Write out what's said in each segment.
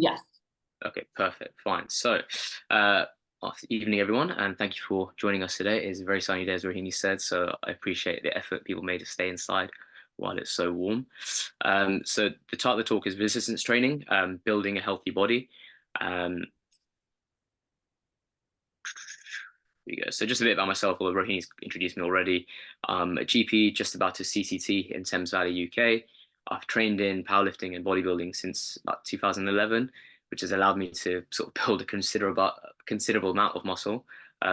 Yes. Okay, perfect, fine. So, uh, after evening, everyone, and thank you for joining us today. It's a very sunny day, as Rohini said, so I appreciate the effort people made to stay inside while it's so warm. So the title of the talk is resistance training, building a healthy body. Um, Here we go. So just a bit about myself, although Rohini's introduced me already. A GP, just about to CCT in Thames Valley, UK. I've trained in powerlifting and bodybuilding since about 2011, which has allowed me to sort of build a considerable amount of muscle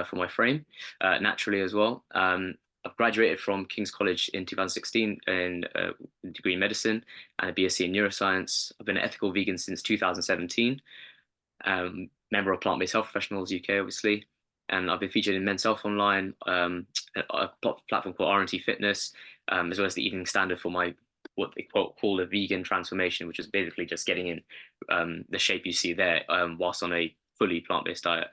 for my frame naturally as well. I've graduated from King's College in 2016 in a degree in medicine and a BSc in neuroscience. I've been an ethical vegan since 2017. Member of Plant-Based Health Professionals UK, obviously, and I've been featured in Men's Health Online, a platform called R&T Fitness, as well as the Evening Standard for my what they call a vegan transformation, which is basically just getting in the shape you see there, whilst on a fully plant-based diet.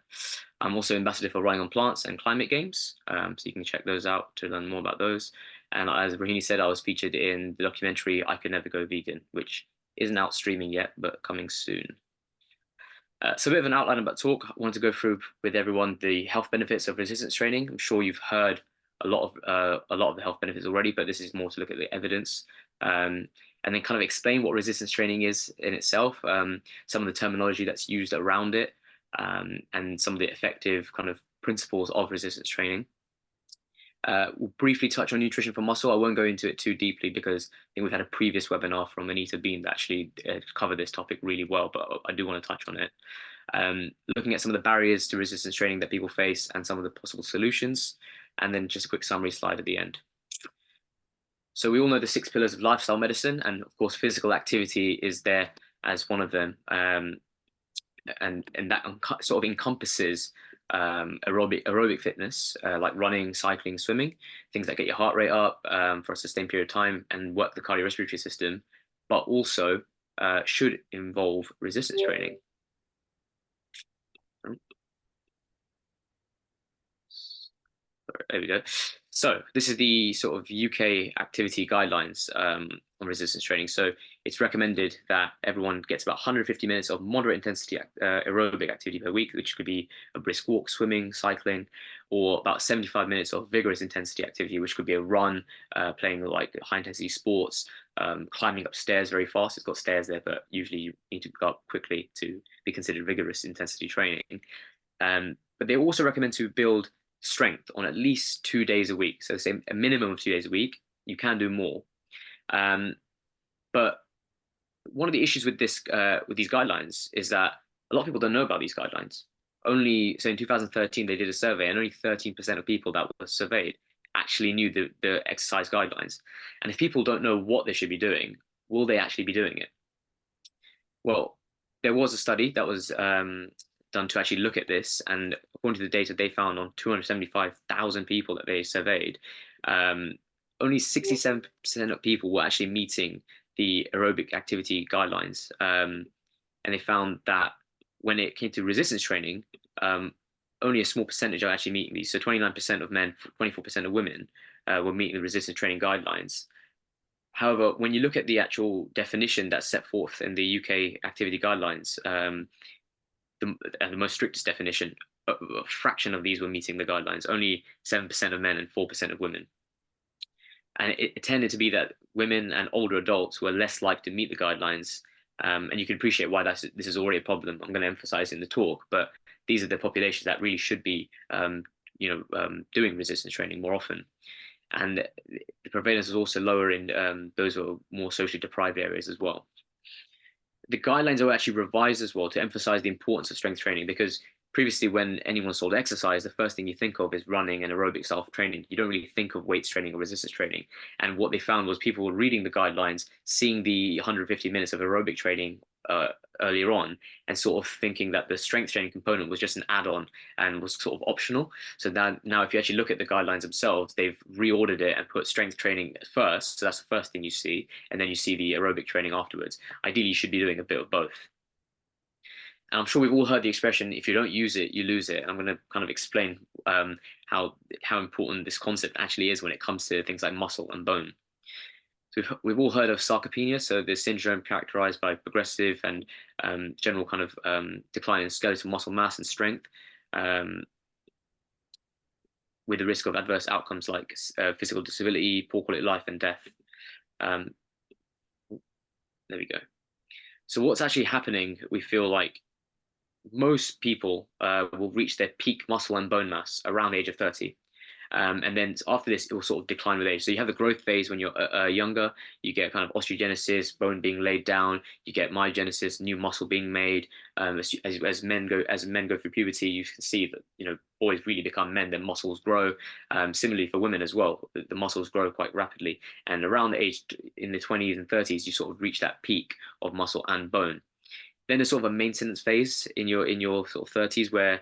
I'm also ambassador for Running on Plants and Climate Games, so you can check those out to learn more about those. And as Rahini said, I was featured in the documentary I Could Never Go Vegan, which isn't out streaming yet, but coming soon. So a bit of an outline about talk. I wanted to go through with everyone the health benefits of resistance training. I'm sure you've heard a lot of the health benefits already, but this is more to look at the evidence, and then kind of explain what resistance training is in itself, some of the terminology that's used around it, and some of the effective kind of principles of resistance training. We'll briefly touch on nutrition for muscle. I won't go into it too deeply because I think we've had a previous webinar from Anita Bean that actually covered this topic really well, but I do want to touch on it. Looking at some of the barriers to resistance training that people face and some of the possible solutions, and then just a quick summary slide at the end. So we all know the 6 pillars of lifestyle medicine, and of course, physical activity is there as one of them. And that sort of encompasses aerobic fitness, like running, cycling, swimming, things that get your heart rate up for a sustained period of time and work the cardiorespiratory system, but also should involve resistance training. There we go. So this is the sort of UK activity guidelines on resistance training. So it's recommended that everyone gets about 150 minutes of moderate intensity aerobic activity per week, which could be a brisk walk, swimming, cycling, or about 75 minutes of vigorous intensity activity, which could be a run, playing like high intensity sports, climbing upstairs very fast. It's got stairs there, but usually you need to go up quickly to be considered vigorous intensity training. But they also recommend to build strength on at least 2 days a week. So say a minimum of 2 days a week. You can do more. But one of the issues with these guidelines is that a lot of people don't know about these guidelines. So in 2013 they did a survey, and only 13% of people that were surveyed actually knew the exercise guidelines. And if people don't know what they should be doing, will they actually be doing it? Well, there was a study that was done to actually look at this, and according to the data they found on 275,000 people that they surveyed, only 67% of people were actually meeting the aerobic activity guidelines, and they found that when it came to resistance training, only a small percentage are actually meeting these. So 29% of men, 24% of women were meeting the resistance training guidelines. However, when you look at the actual definition that's set forth in the UK activity guidelines, the most strictest definition, a fraction of these were meeting the guidelines, only 7% of men and 4% of women. And it tended to be that women and older adults were less likely to meet the guidelines. And you can appreciate why this is already a problem. I'm going to emphasize in the talk, but these are the populations that really should be doing resistance training more often. And the prevalence is also lower in those who are more socially deprived areas as well. The guidelines are actually revised as well to emphasize the importance of strength training, because previously when anyone's told exercise, the first thing you think of is running and aerobic self training. You don't really think of weights training or resistance training. And what they found was people were reading the guidelines, seeing the 150 minutes of aerobic training earlier on, and sort of thinking that the strength training component was just an add-on and was sort of optional. So that now if you actually look at the guidelines themselves, they've reordered it and put strength training first. So that's the first thing you see, and then you see the aerobic training afterwards. Ideally, you should be doing a bit of both. And I'm sure we've all heard the expression, if you don't use it, you lose it. And I'm going to kind of explain how important this concept actually is when it comes to things like muscle and bone. So we've all heard of sarcopenia, so the syndrome characterized by progressive and general kind of decline in skeletal muscle mass and strength, um, with the risk of adverse outcomes like physical disability, poor quality of life, and death. Um, there we go. So what's actually happening? We feel like most people will reach their peak muscle and bone mass around the age of 30. And then after this, it will sort of decline with age. So you have the growth phase when you're younger. You get kind of osteogenesis, bone being laid down. You get myogenesis, new muscle being made. As men go through puberty, you can see that boys really become men. Their muscles grow. Similarly for women as well, the muscles grow quite rapidly. And around the age in the 20s and 30s, you sort of reach that peak of muscle and bone. Then there's sort of a maintenance phase in your sort of 30s where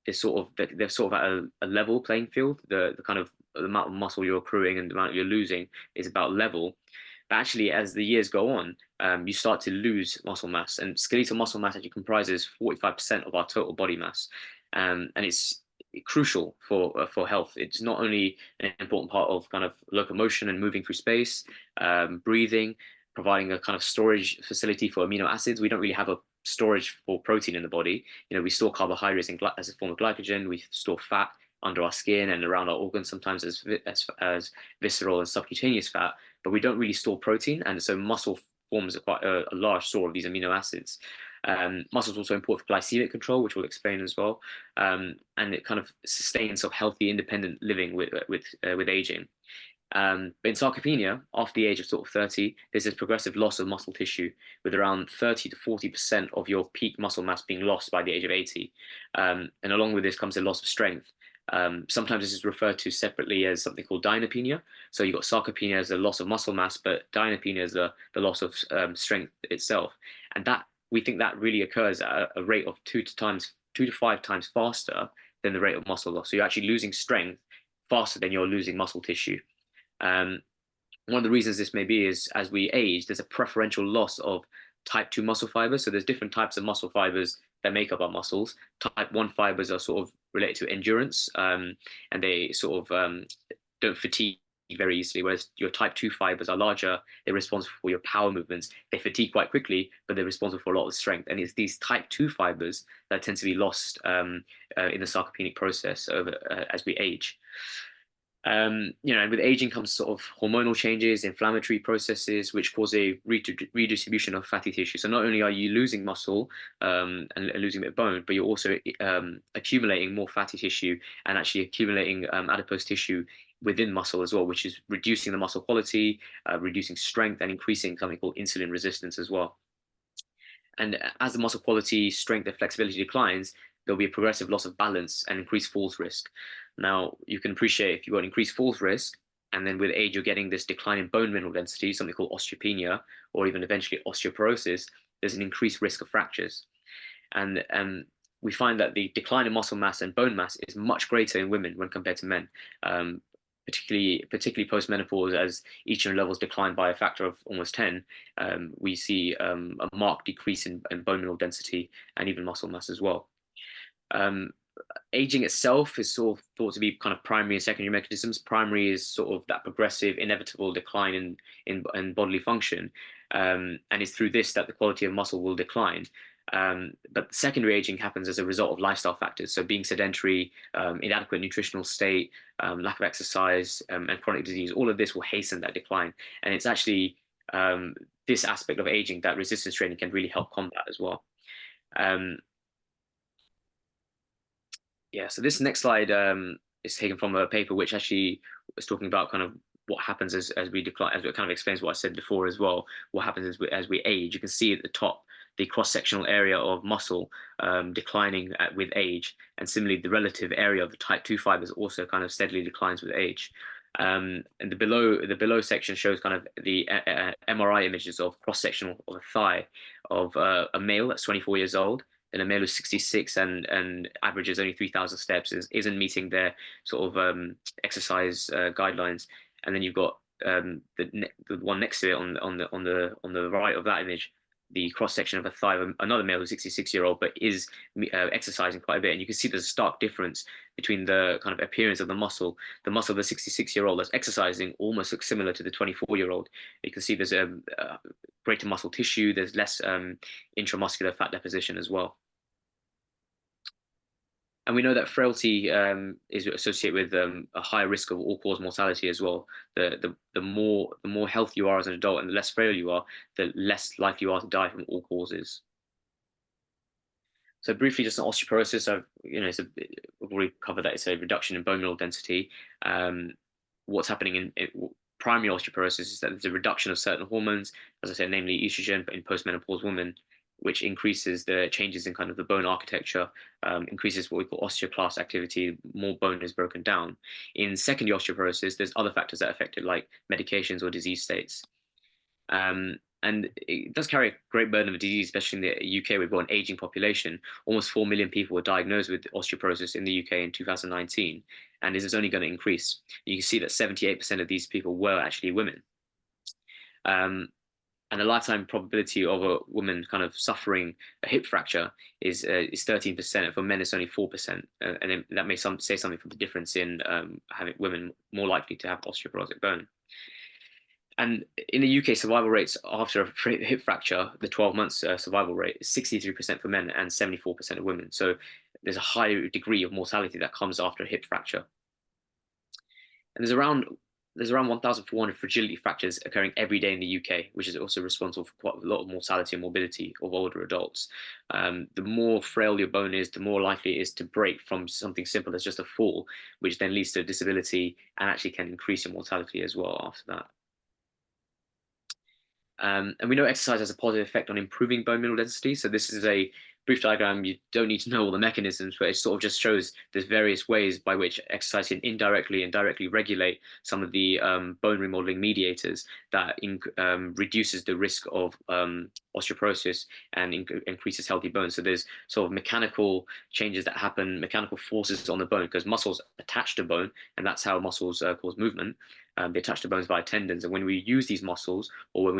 they're sort of at a level playing field. The kind of the amount of muscle you're accruing and the amount you're losing is about level. But actually, as the years go on, you start to lose muscle mass, and skeletal muscle mass actually comprises 45% of our total body mass, and it's crucial for health. It's not only an important part of kind of locomotion and moving through space, breathing, providing a kind of storage facility for amino acids. We don't really have a storage for protein in the body. We store carbohydrates as a form of glycogen. We store fat under our skin and around our organs, sometimes as visceral and subcutaneous fat, but we don't really store protein. And so muscle forms quite a large store of these amino acids. Muscle is also important for glycemic control, which we'll explain as well. And it kind of sustains sort of healthy, independent living with aging. But in sarcopenia, after the age of sort of 30, there's this progressive loss of muscle tissue with around 30 to 40% of your peak muscle mass being lost by the age of 80. And along with this comes a loss of strength. Sometimes this is referred to separately as something called dynapenia. So you've got sarcopenia as a loss of muscle mass, but dynapenia is the loss of strength itself. And that we think that really occurs at a rate of 2 to 5 times faster than the rate of muscle loss. So you're actually losing strength faster than you're losing muscle tissue. Um, One of the reasons this may be is as we age, there's a preferential loss of type 2 muscle fibers. So there's different types of muscle fibers that make up our muscles. Type 1 fibers are sort of related to endurance, and they sort of don't fatigue very easily, whereas your type 2 fibers are larger. They're responsible for your power movements. They fatigue quite quickly, but they're responsible for a lot of strength. And it's these type 2 fibers that tend to be lost in the sarcopenic process as we age. And with aging comes sort of hormonal changes, inflammatory processes, which cause a redistribution of fatty tissue. So not only are you losing muscle and losing a bit of bone, but you're also accumulating more fatty tissue and actually accumulating adipose tissue within muscle as well, which is reducing the muscle quality, reducing strength, and increasing something called insulin resistance as well. And as the muscle quality, strength, and flexibility declines, there'll be a progressive loss of balance and increased falls risk. Now, you can appreciate if you've got increased falls risk, and then with age, you're getting this decline in bone mineral density, something called osteopenia, or even eventually osteoporosis, there's an increased risk of fractures. And we find that the decline in muscle mass and bone mass is much greater in women when compared to men. Particularly post-menopause, as estrogen levels decline by a factor of almost 10, we see a marked decrease in bone mineral density and even muscle mass as well. Aging itself is sort of thought to be kind of primary and secondary mechanisms. Primary is sort of that progressive, inevitable decline in bodily function, and it's through this that the quality of muscle will decline. But secondary aging happens as a result of lifestyle factors. So being sedentary, inadequate nutritional state, lack of exercise, and chronic disease, all of this will hasten that decline. And it's actually this aspect of aging that resistance training can really help combat as well. Yeah, so this next slide is taken from a paper which actually was talking about kind of what happens as we decline, as it kind of explains what I said before as well, what happens as we age. You can see at the top the cross-sectional area of muscle declining with age, and similarly the relative area of the type 2 fibers also kind of steadily declines with age. And the below section shows kind of the MRI images of cross-sectional of a thigh of a male that's 24 years old, and a male who's 66 and averages only 3,000 steps, isn't meeting their sort of exercise guidelines. And then you've got the one next to it on the right of that image, the cross section of a thigh of another male who's 66-year-old, but is exercising quite a bit. And you can see there's a stark difference between the kind of appearance of the muscle. The muscle of the 66-year-old that's exercising almost looks similar to the 24-year-old. You can see there's a greater muscle tissue, there's less intramuscular fat deposition as well. And we know that frailty is associated with a higher risk of all-cause mortality as well. The more healthy you are as an adult and the less frail you are, the less likely you are to die from all causes. So briefly, just on osteoporosis, we've already covered that. It's a reduction in bone mineral density. What's happening in primary osteoporosis is that there's a reduction of certain hormones, as I said, namely estrogen, but in postmenopausal women, which increases the changes in kind of the bone architecture, increases what we call osteoclast activity, more bone is broken down. In secondary osteoporosis, there's other factors that affect it, like medications or disease states. And it does carry a great burden of disease, especially in the UK. We've got an aging population. Almost 4 million people were diagnosed with osteoporosis in the UK in 2019, and this is only going to increase. You can see that 78% of these people were actually women. And the lifetime probability of a woman kind of suffering a hip fracture is 13%, and for men it's only 4%. And that may say something for the difference in having women more likely to have osteoporotic bone. And in the UK, survival rates after a hip fracture, the 12 months survival rate is 63% for men and 74% of women. So there's a higher degree of mortality that comes after a hip fracture. And there's around 1,400 fragility fractures occurring every day in the UK, which is also responsible for quite a lot of mortality and morbidity of older adults. The more frail your bone is, the more likely it is to break from something simple as just a fall, which then leads to disability and actually can increase your mortality as well after that. And we know exercise has a positive effect on improving bone mineral density. So this is a brief diagram. You don't need to know all the mechanisms, but it sort of just shows there's various ways by which exercise can indirectly and directly regulate some of the bone remodeling mediators that reduces the risk of osteoporosis and increases healthy bones. So there's sort of mechanical changes that happen, mechanical forces on the bone, because muscles attach to bone, and that's how muscles cause movement. They attach to bones via tendons, and when we use these muscles, or when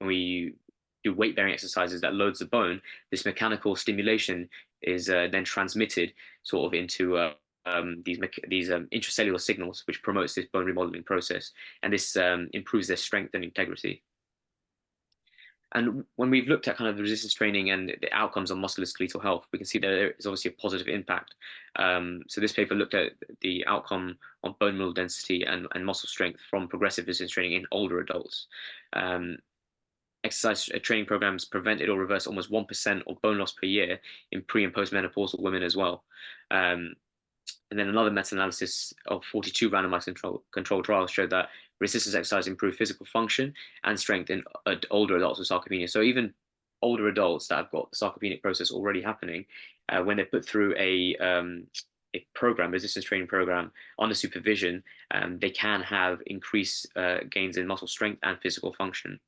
we do weight-bearing exercises that loads the bone, this mechanical stimulation is then transmitted sort of into these intracellular signals, which promotes this bone remodeling process, and this improves their strength and integrity. And when we've looked at kind of the resistance training and the outcomes on musculoskeletal health, we can see that there is obviously a positive impact. So this paper looked at the outcome on bone mineral density and muscle strength from progressive resistance training in older adults. Exercise training programs prevented or reversed almost 1% of bone loss per year in pre and postmenopausal women as well. And then another meta-analysis of 42 randomized control trials showed that resistance exercise improved physical function and strength in older adults with sarcopenia. So even older adults that have got the sarcopenic process already happening, when they're put through a program, resistance training program, under supervision, they can have increased gains in muscle strength and physical function.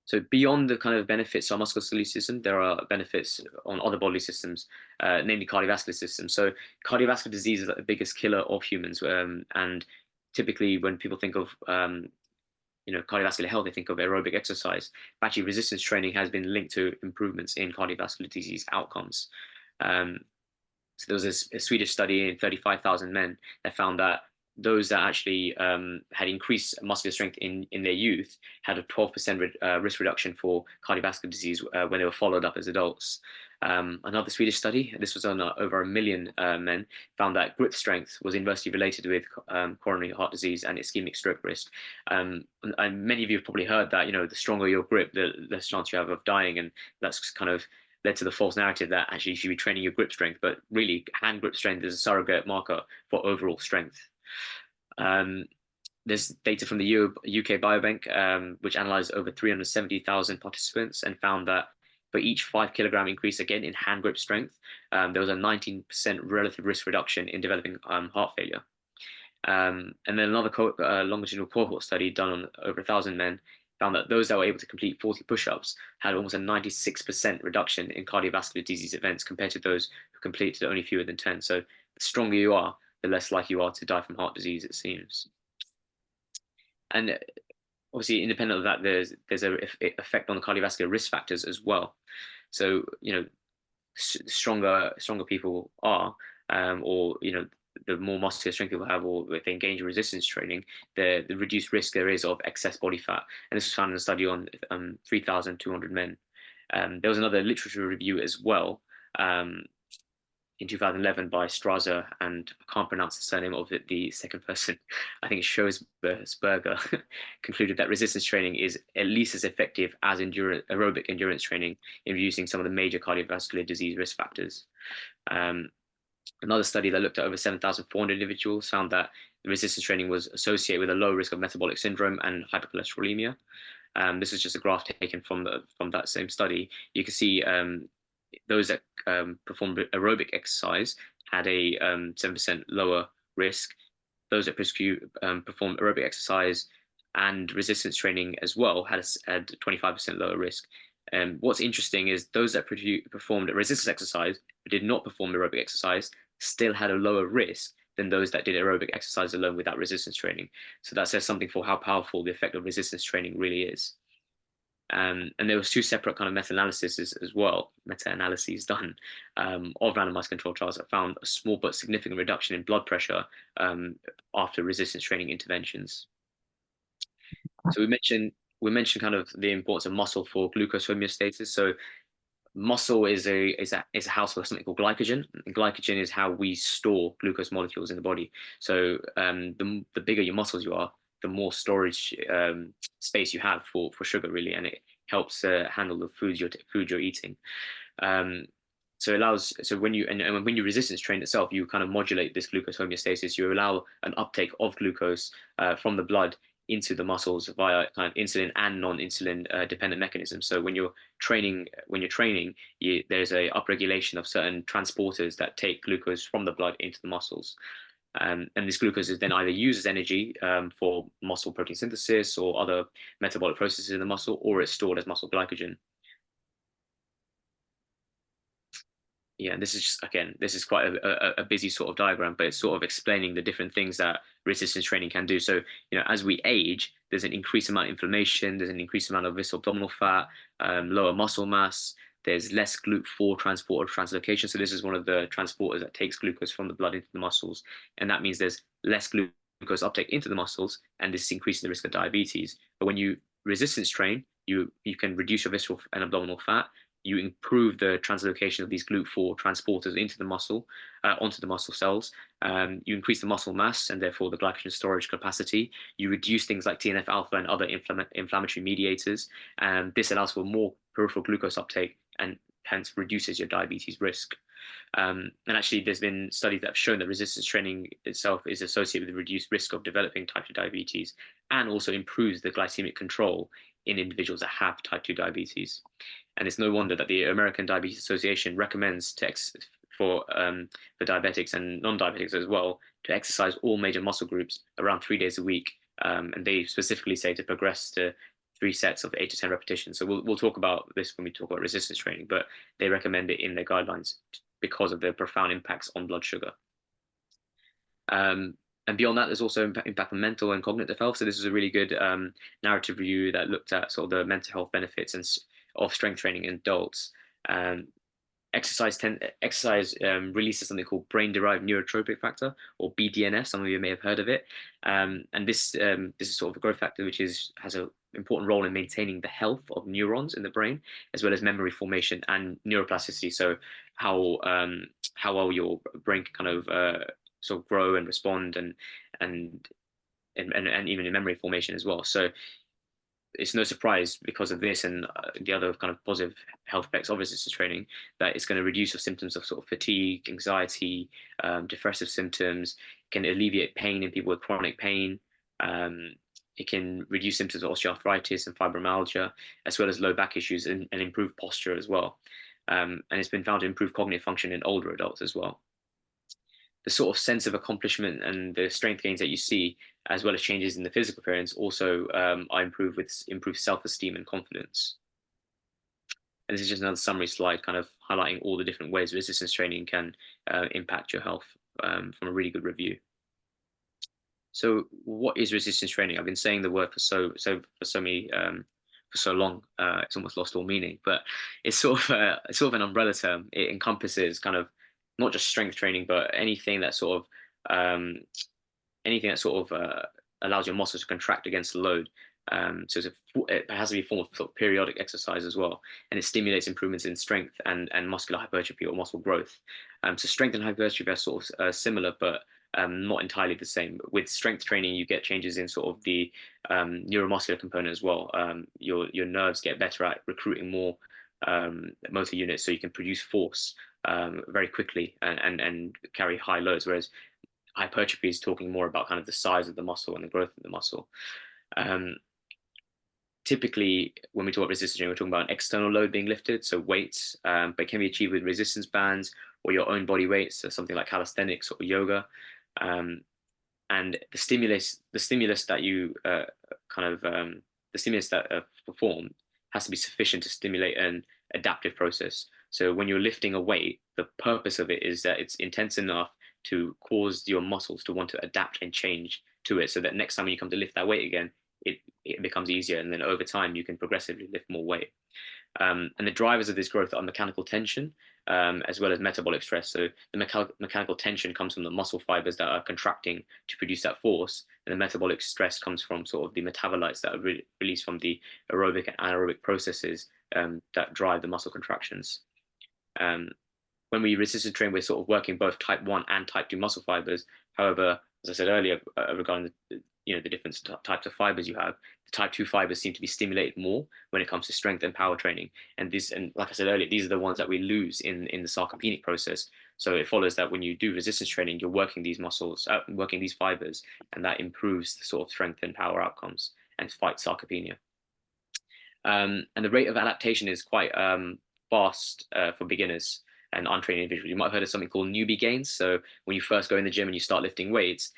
So beyond the kind of benefits on musculoskeletal system, there are benefits on other bodily systems, namely cardiovascular systems. So cardiovascular disease is the biggest killer of humans, and typically when people think of cardiovascular health, they think of aerobic exercise. But actually, resistance training has been linked to improvements in cardiovascular disease outcomes. So there was a Swedish study in 35,000 men that found that those that actually had increased muscular strength in their youth had a 12% risk reduction for cardiovascular disease when they were followed up as adults. Another Swedish study, this was on over 1 million men, found that grip strength was inversely related with coronary heart disease and ischemic stroke risk. And many of you have probably heard that, the stronger your grip, the less chance you have of dying, and that's kind of led to the false narrative that actually you should be training your grip strength, but really hand grip strength is a surrogate marker for overall strength. There's data from the UK Biobank, which analyzed over 370,000 participants and found that for each 5 kilogram increase again in hand grip strength, there was a 19% relative risk reduction in developing heart failure. And then another longitudinal cohort study done on over 1,000 men found that those that were able to complete 40 push-ups had almost a 96% reduction in cardiovascular disease events compared to those who completed only fewer than 10. So the stronger you are, the less likely you are to die from heart disease, it seems. And obviously, independent of that, there's a effect on the cardiovascular risk factors as well. So, stronger people are, or the more muscular strength people have, or if they engage in resistance training, the reduced risk there is of excess body fat. And this was found in a study on 3,200 men. There was another literature review as well, in 2011 by Strasser, and I can't pronounce the surname of it, the second person. I think it's Schosberger, concluded that resistance training is at least as effective as aerobic endurance training in reducing some of the major cardiovascular disease risk factors. Um, Another study that looked at over 7,400 individuals found that resistance training was associated with a low risk of metabolic syndrome and hypercholesterolemia. This is just a graph taken from that same study. You can see those that performed aerobic exercise had a 7% lower risk. Those that performed aerobic exercise and resistance training as well had 25% lower risk. What's interesting is those that performed resistance exercise but did not perform aerobic exercise still had a lower risk than those that did aerobic exercise alone without resistance training. So that says something for how powerful the effect of resistance training really is. And there was two separate kind of meta-analyses as well, meta-analyses done of randomized control trials that found a small but significant reduction in blood pressure after resistance training interventions. So we mentioned kind of the importance of muscle for glucose homeostasis. So muscle is a house for something called glycogen. And glycogen is how we store glucose molecules in the body. So the bigger your muscles you are, the more storage space you have for sugar, really, and it helps handle the food you're eating. Um, so when you resistance train itself, you kind of modulate this glucose homeostasis. You allow an uptake of glucose from the blood into the muscles via kind of insulin and non-insulin dependent mechanisms. So when you're training, there's a upregulation of certain transporters that take glucose from the blood into the muscles. And this glucose is then either used as energy for muscle protein synthesis or other metabolic processes in the muscle, or it's stored as muscle glycogen. Yeah, this is just, again, this is quite a busy sort of diagram, but it's sort of explaining the different things that resistance training can do. So, as we age, there's an increased amount of inflammation, there's an increased amount of visceral abdominal fat, lower muscle mass, there's less GLUT4 transport or translocation. So this is one of the transporters that takes glucose from the blood into the muscles. And that means there's less glucose uptake into the muscles, and this increases the risk of diabetes. But when you resistance train, you can reduce your visceral and abdominal fat, you improve the translocation of these GLUT4 transporters into the muscle, onto the muscle cells. You increase the muscle mass and therefore the glycogen storage capacity. You reduce things like TNF alpha and other inflammatory mediators. And this allows for more peripheral glucose uptake and hence reduces your diabetes risk. And actually, there's been studies that have shown that resistance training itself is associated with a reduced risk of developing type 2 diabetes and also improves the glycemic control in individuals that have type 2 diabetes. And it's no wonder that the American Diabetes Association recommends for diabetics and non-diabetics as well to exercise all major muscle groups around 3 days a week. And they specifically say to progress to 3 sets of 8 to 10 repetitions. So we'll talk about this when we talk about resistance training, but they recommend it in their guidelines because of the profound impacts on blood sugar. And beyond that, there's also impact on mental and cognitive health. So this is a really good narrative review that looked at sort of the mental health benefits of strength training in adults. Exercise releases something called brain-derived neurotrophic factor, or BDNF. Some of you may have heard of it. And this is sort of a growth factor which has an important role in maintaining the health of neurons in the brain, as well as memory formation and neuroplasticity. So how well your brain can kind of sort of grow and respond, and even in memory formation as well. So it's no surprise because of this and the other kind of positive health effects of resistance training that it's going to reduce your symptoms of sort of fatigue, anxiety, depressive symptoms. It can alleviate pain in people with chronic pain. It can reduce symptoms of osteoarthritis and fibromyalgia, as well as low back issues, and improve posture as well. And it's been found to improve cognitive function in older adults as well. The sort of sense of accomplishment and the strength gains that you see, as well as changes in the physical appearance, also are improved with improved self-esteem and confidence. And this is just another summary slide, kind of highlighting all the different ways resistance training can impact your health from a really good review. So what is resistance training? I've been saying the word for so long, it's almost lost all meaning. But it's sort of an umbrella term. It encompasses kind of not just strength training, but anything that sort of allows your muscles to contract against the load. It has to be a form of, sort of periodic exercise as well, and it stimulates improvements in strength and muscular hypertrophy or muscle growth. So strength and hypertrophy are sort of similar, but not entirely the same. With strength training, you get changes in sort of the neuromuscular component as well. Your nerves get better at recruiting more motor units, so you can produce force very quickly and carry high loads. Whereas hypertrophy is talking more about kind of the size of the muscle and the growth of the muscle. Um, Typically, when we talk about resistance training, we're talking about an external load being lifted, so weights, but it can be achieved with resistance bands or your own body weights, so something like calisthenics or yoga. Um, and the stimulus that you kind of the stimulus that perform has to be sufficient to stimulate an adaptive process. So when you're lifting a weight, the purpose of it is that it's intense enough to cause your muscles to want to adapt and change to it, so that next time you come to lift that weight again, it becomes easier, and then over time you can progressively lift more weight. And the drivers of this growth are mechanical tension, as well as metabolic stress. So the mechanical tension comes from the muscle fibers that are contracting to produce that force, and the metabolic stress comes from sort of the metabolites that are released from the aerobic and anaerobic processes that drive the muscle contractions. Um, when we resistance train, we're sort of working both type 1 and type 2 muscle fibers. However, as I said earlier, regarding the different types of fibers you have, the type 2 fibers seem to be stimulated more when it comes to strength and power training. And like I said earlier, these are the ones that we lose in the sarcopenic process. So it follows that when you do resistance training, you're working these muscles, working these fibers, and that improves the sort of strength and power outcomes and fights sarcopenia. And the rate of adaptation is quite fast for beginners and untrained individuals. You might have heard of something called newbie gains. So when you first go in the gym and you start lifting weights,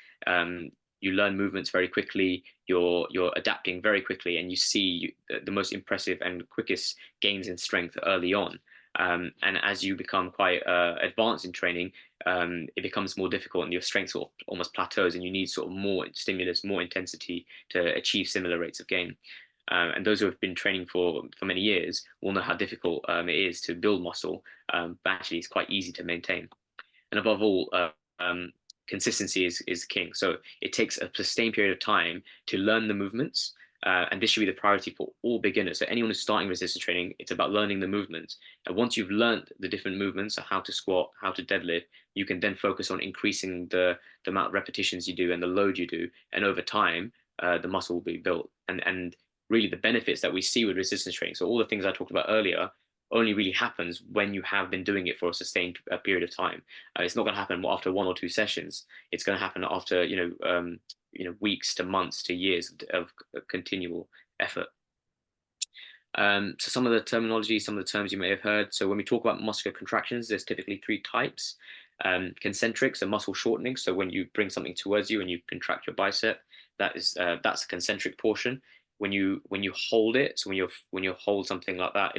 you learn movements very quickly. You're adapting very quickly, and you see the most impressive and quickest gains in strength early on. And as you become quite advanced in training, it becomes more difficult, and your strength sort of almost plateaus, and you need sort of more stimulus, more intensity to achieve similar rates of gain. And those who have been training for many years will know how difficult it is to build muscle, but actually it's quite easy to maintain. And above all, consistency is king. So it takes a sustained period of time to learn the movements. And this should be the priority for all beginners. So anyone who's starting resistance training, it's about learning the movements. And once you've learned the different movements, so how to squat, how to deadlift, you can then focus on increasing the amount of repetitions you do and the load you do. And over time, the muscle will be built. And really the benefits that we see with resistance training. So all the things I talked about earlier only really happens when you have been doing it for a sustained period of time. It's not going to happen after 1 or 2 sessions. It's going to happen after weeks to months to years of continual effort. So some of the terminology, some of the terms you may have heard. So when we talk about muscular contractions, there's typically 3 types. Concentric, so muscle shortening. So when you bring something towards you and you contract your bicep, that's the concentric portion. When you hold it, so when you hold something like that,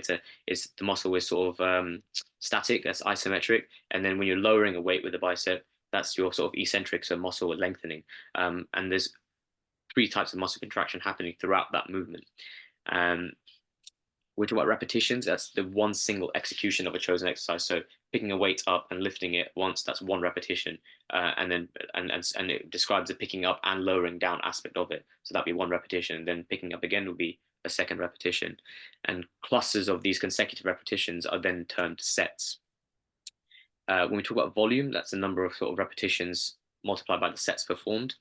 it's the muscle is sort of static, that's isometric, and then when you're lowering a weight with the bicep, that's your sort of eccentric, so muscle lengthening. And there's 3 types of muscle contraction happening throughout that movement. We talk about repetitions. That's the one single execution of a chosen exercise. So picking a weight up and lifting it once, that's one repetition. And it describes the picking up and lowering down aspect of it. So that'd be one repetition. And then picking up again would be a second repetition. And clusters of these consecutive repetitions are then termed sets. When we talk about volume, that's the number of sort of repetitions multiplied by the sets performed.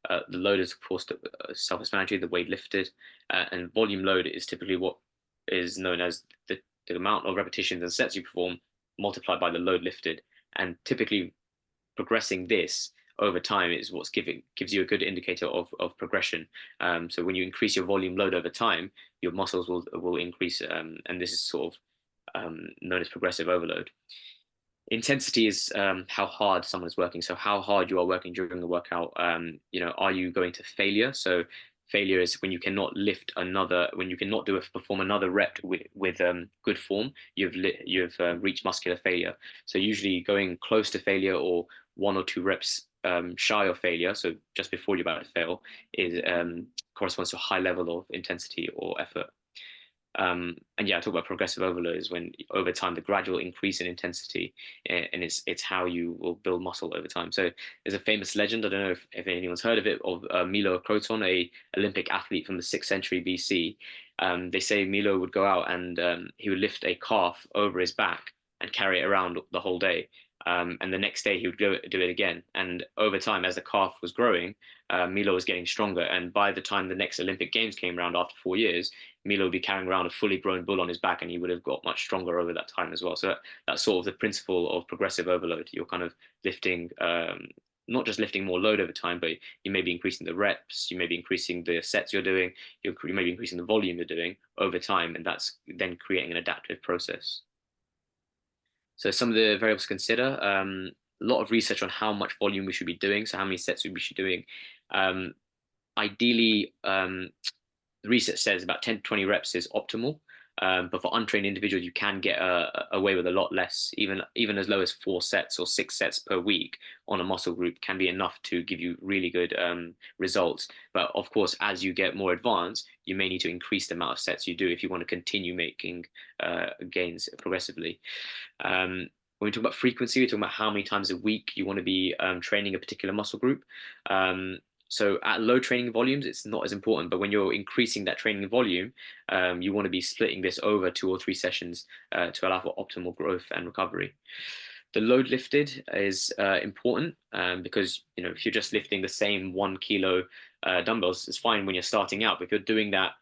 The load is, of course, self-explanatory, the weight lifted, and volume load is typically what is known as the amount of repetitions and sets you perform multiplied by the load lifted. And typically progressing this over time is what's gives you a good indicator of progression. So when you increase your volume load over time, your muscles will increase, and this is sort of known as progressive overload. Intensity is how hard someone is working. So how hard you are working during the workout. Are you going to failure? So failure is when you cannot perform another rep with good form. You've reached muscular failure. So usually going close to failure or 1 or 2 reps shy of failure, so just before you're about to fail, is corresponds to a high level of intensity or effort. And yeah, I talk about progressive overload is when over time the gradual increase in intensity, and it's how you will build muscle over time. So there's a famous legend, I don't know if anyone's heard of it, of Milo Croton, a Olympic athlete from the 6th century BC. They say Milo would go out and he would lift a calf over his back and carry it around the whole day. And the next day he would go do it again. And over time, as the calf was growing, Milo was getting stronger. And by the time the next Olympic Games came around after 4 years, Milo would be carrying around a fully grown bull on his back, and he would have got much stronger over that time as well. So that's sort of the principle of progressive overload. You're kind of lifting, not just lifting more load over time, but you may be increasing the reps, you may be increasing the sets you're doing, you may be increasing the volume you're doing over time, and that's then creating an adaptive process. So some of the variables to consider, a lot of research on how much volume we should be doing, so how many sets we should be doing. Ideally, the research says about 10 to 20 reps is optimal. But for untrained individuals, you can get away with a lot less. Even as low as 4 sets or 6 sets per week on a muscle group can be enough to give you really good results. But of course, as you get more advanced, you may need to increase the amount of sets you do if you want to continue making gains progressively. When we talk about frequency, we're talking about how many times a week you want to be training a particular muscle group. So at low training volumes, it's not as important. But when you're increasing that training volume, you want to be splitting this over 2 or 3 sessions to allow for optimal growth and recovery. The load lifted is important because if you're just lifting the same 1 kilo dumbbells, it's fine when you're starting out. But if you're doing that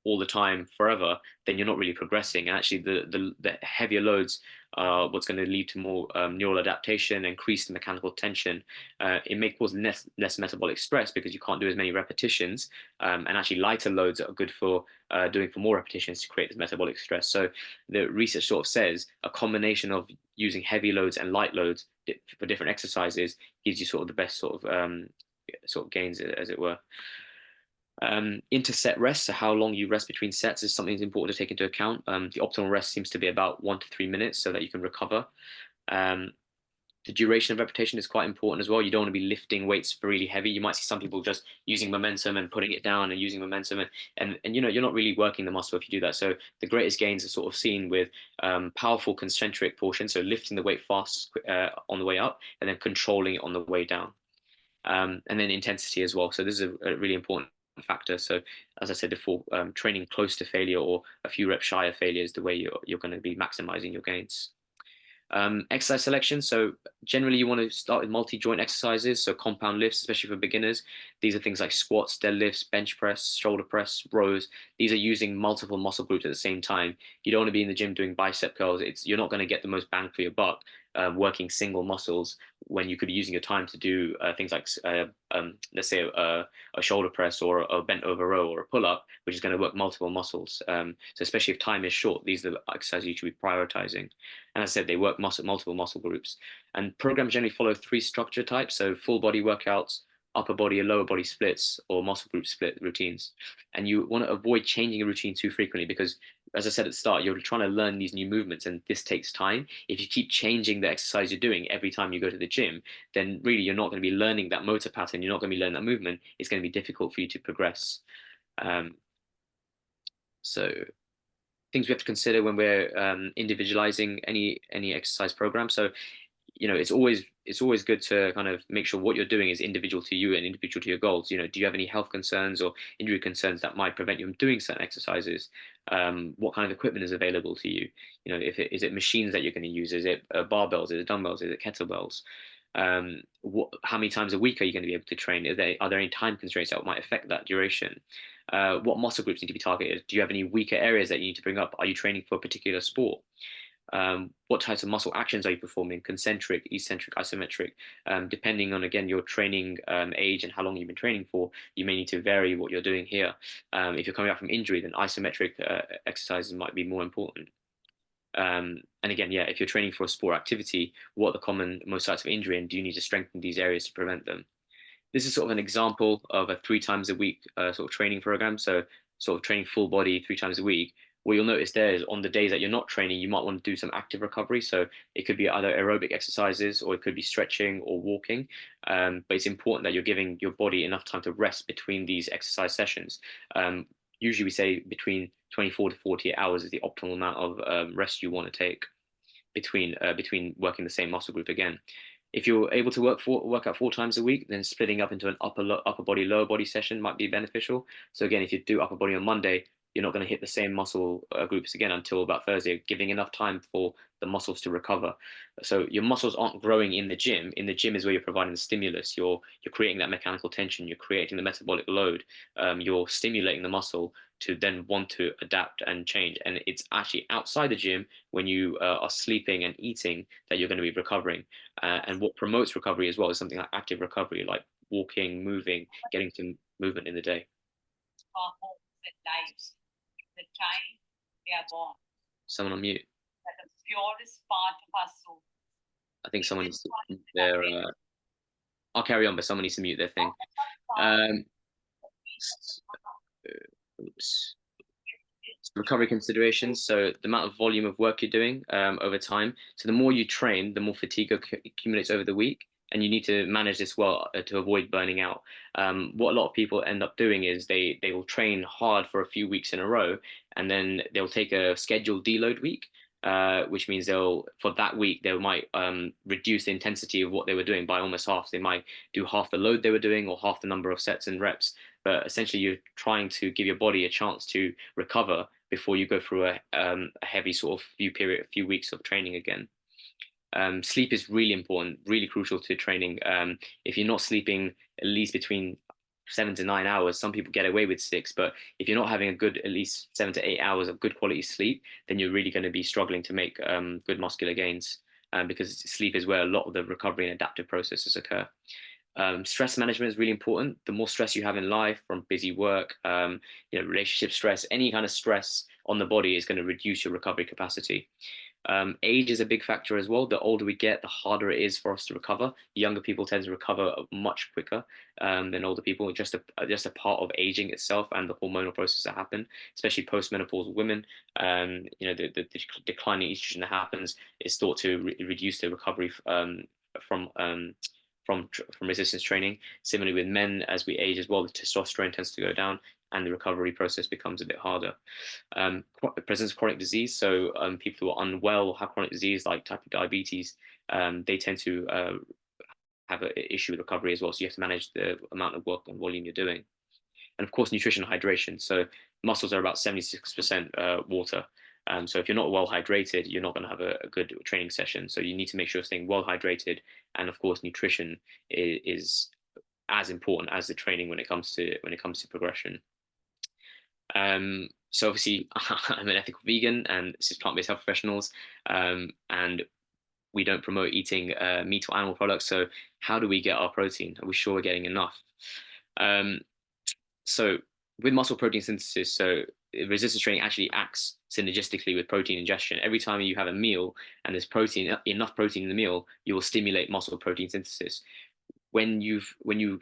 all the time forever, then you're not really progressing. And actually, the heavier loads are what's going to lead to more neural adaptation, increased mechanical tension. It may cause less metabolic stress because you can't do as many repetitions. And actually, lighter loads are good for doing for more repetitions to create this metabolic stress. So the research sort of says a combination of using heavy loads and light loads for different exercises gives you sort of the best sort of gains, as it were. Interset rest, so how long you rest between sets, is something that's important to take into account. The optimal rest seems to be about 1 to 3 minutes so that you can recover. The duration of repetition is quite important as well. You don't want to be lifting weights really heavy. You might see some people just using momentum and putting it down and using momentum, and you're not really working the muscle if you do that. So the greatest gains are sort of seen with powerful concentric portions, so lifting the weight fast on the way up and then controlling it on the way down. And then intensity as well. So this is a really important factor. So as I said before, training close to failure or a few reps shy of failure is the way you're going to be maximizing your gains. Exercise selection. So generally you want to start with multi-joint exercises, so compound lifts, especially for beginners. These are things like squats, deadlifts, bench press, shoulder press, rows. These are using multiple muscle groups at the same time. You don't want to be in the gym doing bicep curls. You're not going to get the most bang for your buck working single muscles when you could be using your time to do things like let's say a shoulder press or a bent over row or a pull up, which is going to work multiple muscles. So especially if time is short, these are the exercises you should be prioritizing. And as I said, they work multiple muscle groups. And programs generally follow 3 structure types, so full body workouts, upper body and lower body splits, or muscle group split routines. And you want to avoid changing a routine too frequently because, as I said at the start, you're trying to learn these new movements and this takes time. If you keep changing the exercise you're doing every time you go to the gym, then really you're not going to be learning that motor pattern. You're not going to be learning that movement. It's going to be difficult for you to progress. So things we have to consider when we're individualizing any exercise program. So it's always good to kind of make sure what you're doing is individual to you and individual to your goals. Do you have any health concerns or injury concerns that might prevent you from doing certain exercises? What kind of equipment is available to you? Is it machines that you're going to use? Is it barbells? Is it dumbbells? Is it kettlebells? How many times a week are you going to be able to train? Are there any time constraints that might affect that duration? What muscle groups need to be targeted? Do you have any weaker areas that you need to bring up? Are you training for a particular sport? What types of muscle actions are you performing? Concentric, eccentric, isometric. Depending on, again, your training age and how long you've been training for, you may need to vary what you're doing here. If you're coming out from injury, then isometric exercises might be more important. And again, yeah, if you're training for a sport activity, what are the common most sites of injury, and do you need to strengthen these areas to prevent them? This is sort of an example of a 3 times a week sort of training program. So sort of training full body 3 times a week. what you'll notice there is on the days that you're not training, you might want to do some active recovery. So it could be either aerobic exercises or it could be stretching or walking. But it's important that you're giving your body enough time to rest between these exercise sessions. Usually we say between 24 to 48 hours is the optimal amount of rest you want to take between working the same muscle group again. If you're able to work out 4 times a week, then splitting up into an upper body, lower body session might be beneficial. So again, if you do upper body on Monday, you're not going to hit the same muscle groups again until about Thursday, giving enough time for the muscles to recover. So your muscles aren't growing in the gym. In the gym is where you're providing the stimulus. You're creating that mechanical tension. You're creating the metabolic load. You're stimulating the muscle to then want to adapt and change. And it's actually outside the gym when you are sleeping and eating that you're going to be recovering. And what promotes recovery as well is something like active recovery, like walking, moving, getting some movement in the day. Our homes and lives, the time they are born, Someone on mute. that the purest part of our soul. I think someone needs to mute their. I'll carry on, but someone needs to mute their thing. Oops. Recovery considerations. So the amount of volume of work you're doing over time. So the more you train, the more fatigue accumulates over the week, and you need to manage this well to avoid burning out. What a lot of people end up doing is they will train hard for a few weeks in a row, and then they'll take a scheduled deload week. Which means for that week they might reduce the intensity of what they were doing by almost half. They might do half the load they were doing or half the number of sets and reps. But essentially, you're trying to give your body a chance to recover before you go through a heavy sort of few weeks of training again. Sleep is really important, really crucial to training. If you're not sleeping at least between 7 to 9 hours, some people get away with 6, but if you're not having a good at least 7 to 8 hours of good quality sleep, then you're really going to be struggling to make good muscular gains because sleep is where a lot of the recovery and adaptive processes occur. Stress management is really important. The more stress you have in life from busy work, relationship stress, any kind of stress on the body is going to reduce your recovery capacity. Age is a big factor as well. The older we get, the harder it is for us to recover. Younger people tend to recover much quicker than older people. Just a part of aging itself and the hormonal processes that happen, especially post-menopausal women. The declining estrogen that happens is thought to reduce the recovery from resistance training. Similarly with men, as we age as well, the testosterone tends to go down and the recovery process becomes a bit harder. Presence of chronic disease, so people who are unwell or have chronic disease like type 2 diabetes, they tend to have an issue with recovery as well. So you have to manage the amount of work and volume you're doing. And of course, nutrition and hydration. So muscles are about 76% water. So if you're not well hydrated, you're not going to have a good training session. So you need to make sure you're staying well hydrated. And of course, nutrition is as important as the training when it comes to progression. So obviously, I'm an ethical vegan, and this is plant-based health professionals, and we don't promote eating meat or animal products. So how do we get our protein? Are we sure we're getting enough? So with muscle protein synthesis, so resistance training actually acts synergistically with protein ingestion. Every time you have a meal and there's enough protein in the meal, you will stimulate muscle protein synthesis. When you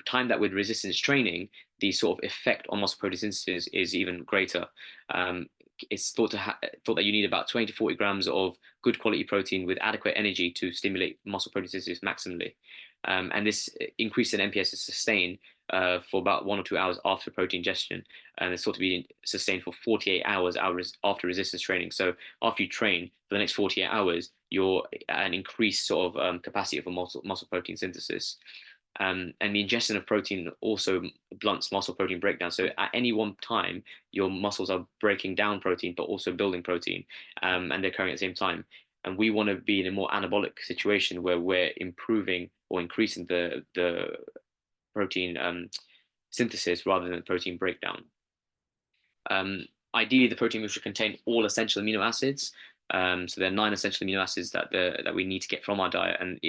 time that with resistance training, the sort of effect on muscle protein synthesis is even greater. It's thought that you need about 20 to 40 grams of good quality protein with adequate energy to stimulate muscle protein synthesis maximally. And this increase in MPS is sustained for about 1 or 2 hours after protein ingestion, and it's thought to be sustained for 48 hours after resistance training. So after you train for the next 48 hours, you're at an increased sort of capacity for muscle protein synthesis. And the ingestion of protein also blunts muscle protein breakdown. So at any one time, your muscles are breaking down protein, but also building protein, and they're occurring at the same time. And we want to be in a more anabolic situation where we're improving or increasing the protein synthesis rather than protein breakdown. Ideally, the protein meal should contain all essential amino acids. So there are 9 essential amino acids that we need to get from our diet, and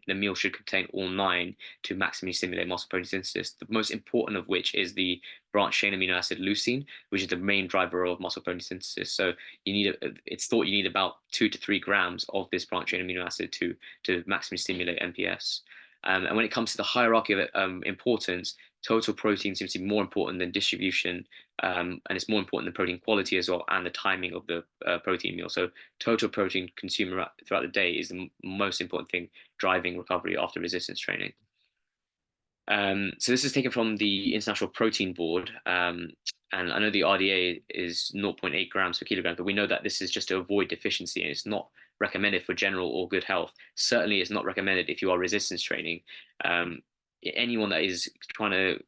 the meal should contain all 9 to maximally stimulate muscle protein synthesis. The most important of which is the branched chain amino acid leucine, which is the main driver of muscle protein synthesis. So it's thought you need about 2 to 3 grams of this branched chain amino acid to maximally stimulate MPS. And when it comes to the hierarchy of importance, total protein seems to be more important than distribution, and it's more important than protein quality as well, and the timing of the protein meal. So total protein consumed throughout the day is the most important thing driving recovery after resistance training. So this is taken from the International Protein Board, and I know the RDA is 0.8 grams per kilogram, but we know that this is just to avoid deficiency, and it's not recommended for general or good health. Certainly, it's not recommended if you are resistance training. Um, Anyone that is trying to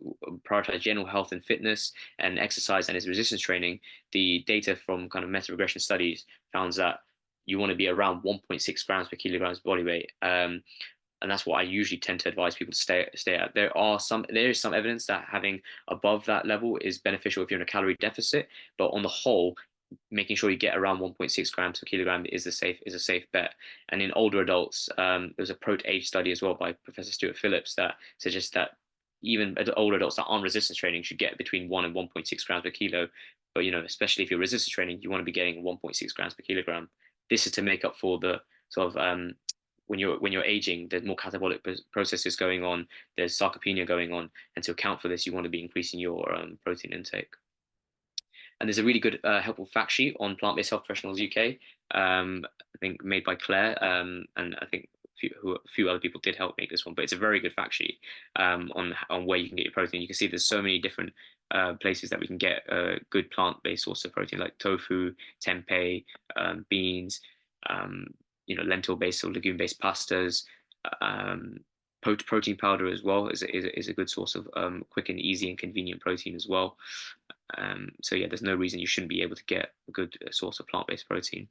prioritize general health and fitness and exercise and is resistance training, the data from kind of meta regression studies found that you want to be around 1.6 grams per kilograms body weight. And that's what I usually tend to advise people to stay at. There is some evidence that having above that level is beneficial if you're in a calorie deficit, but on the whole, making sure you get around 1.6 grams per kilogram is a safe bet. And in older adults, there's a PROT-AGE study as well by Professor Stuart Phillips that suggests that even older adults that aren't resistance training should get between 1 and 1.6 grams per kilo. But especially if you're resistance training, you want to be getting 1.6 grams per kilogram. This is to make up for the sort of when you're aging, there's more catabolic processes going on, there's sarcopenia going on, and to account for this, you want to be increasing your protein intake. And there's a really good helpful fact sheet on Plant-Based Health Professionals UK, I think made by Claire, and I think a few other people did help make this one, but it's a very good fact sheet on where you can get your protein. You can see there's so many different places that we can get a good plant-based source of protein, like tofu, tempeh, beans, lentil-based or legume-based pastas. Um, Protein powder as well is a good source of quick and easy and convenient protein as well. So yeah, there's no reason you shouldn't be able to get a good source of plant-based protein.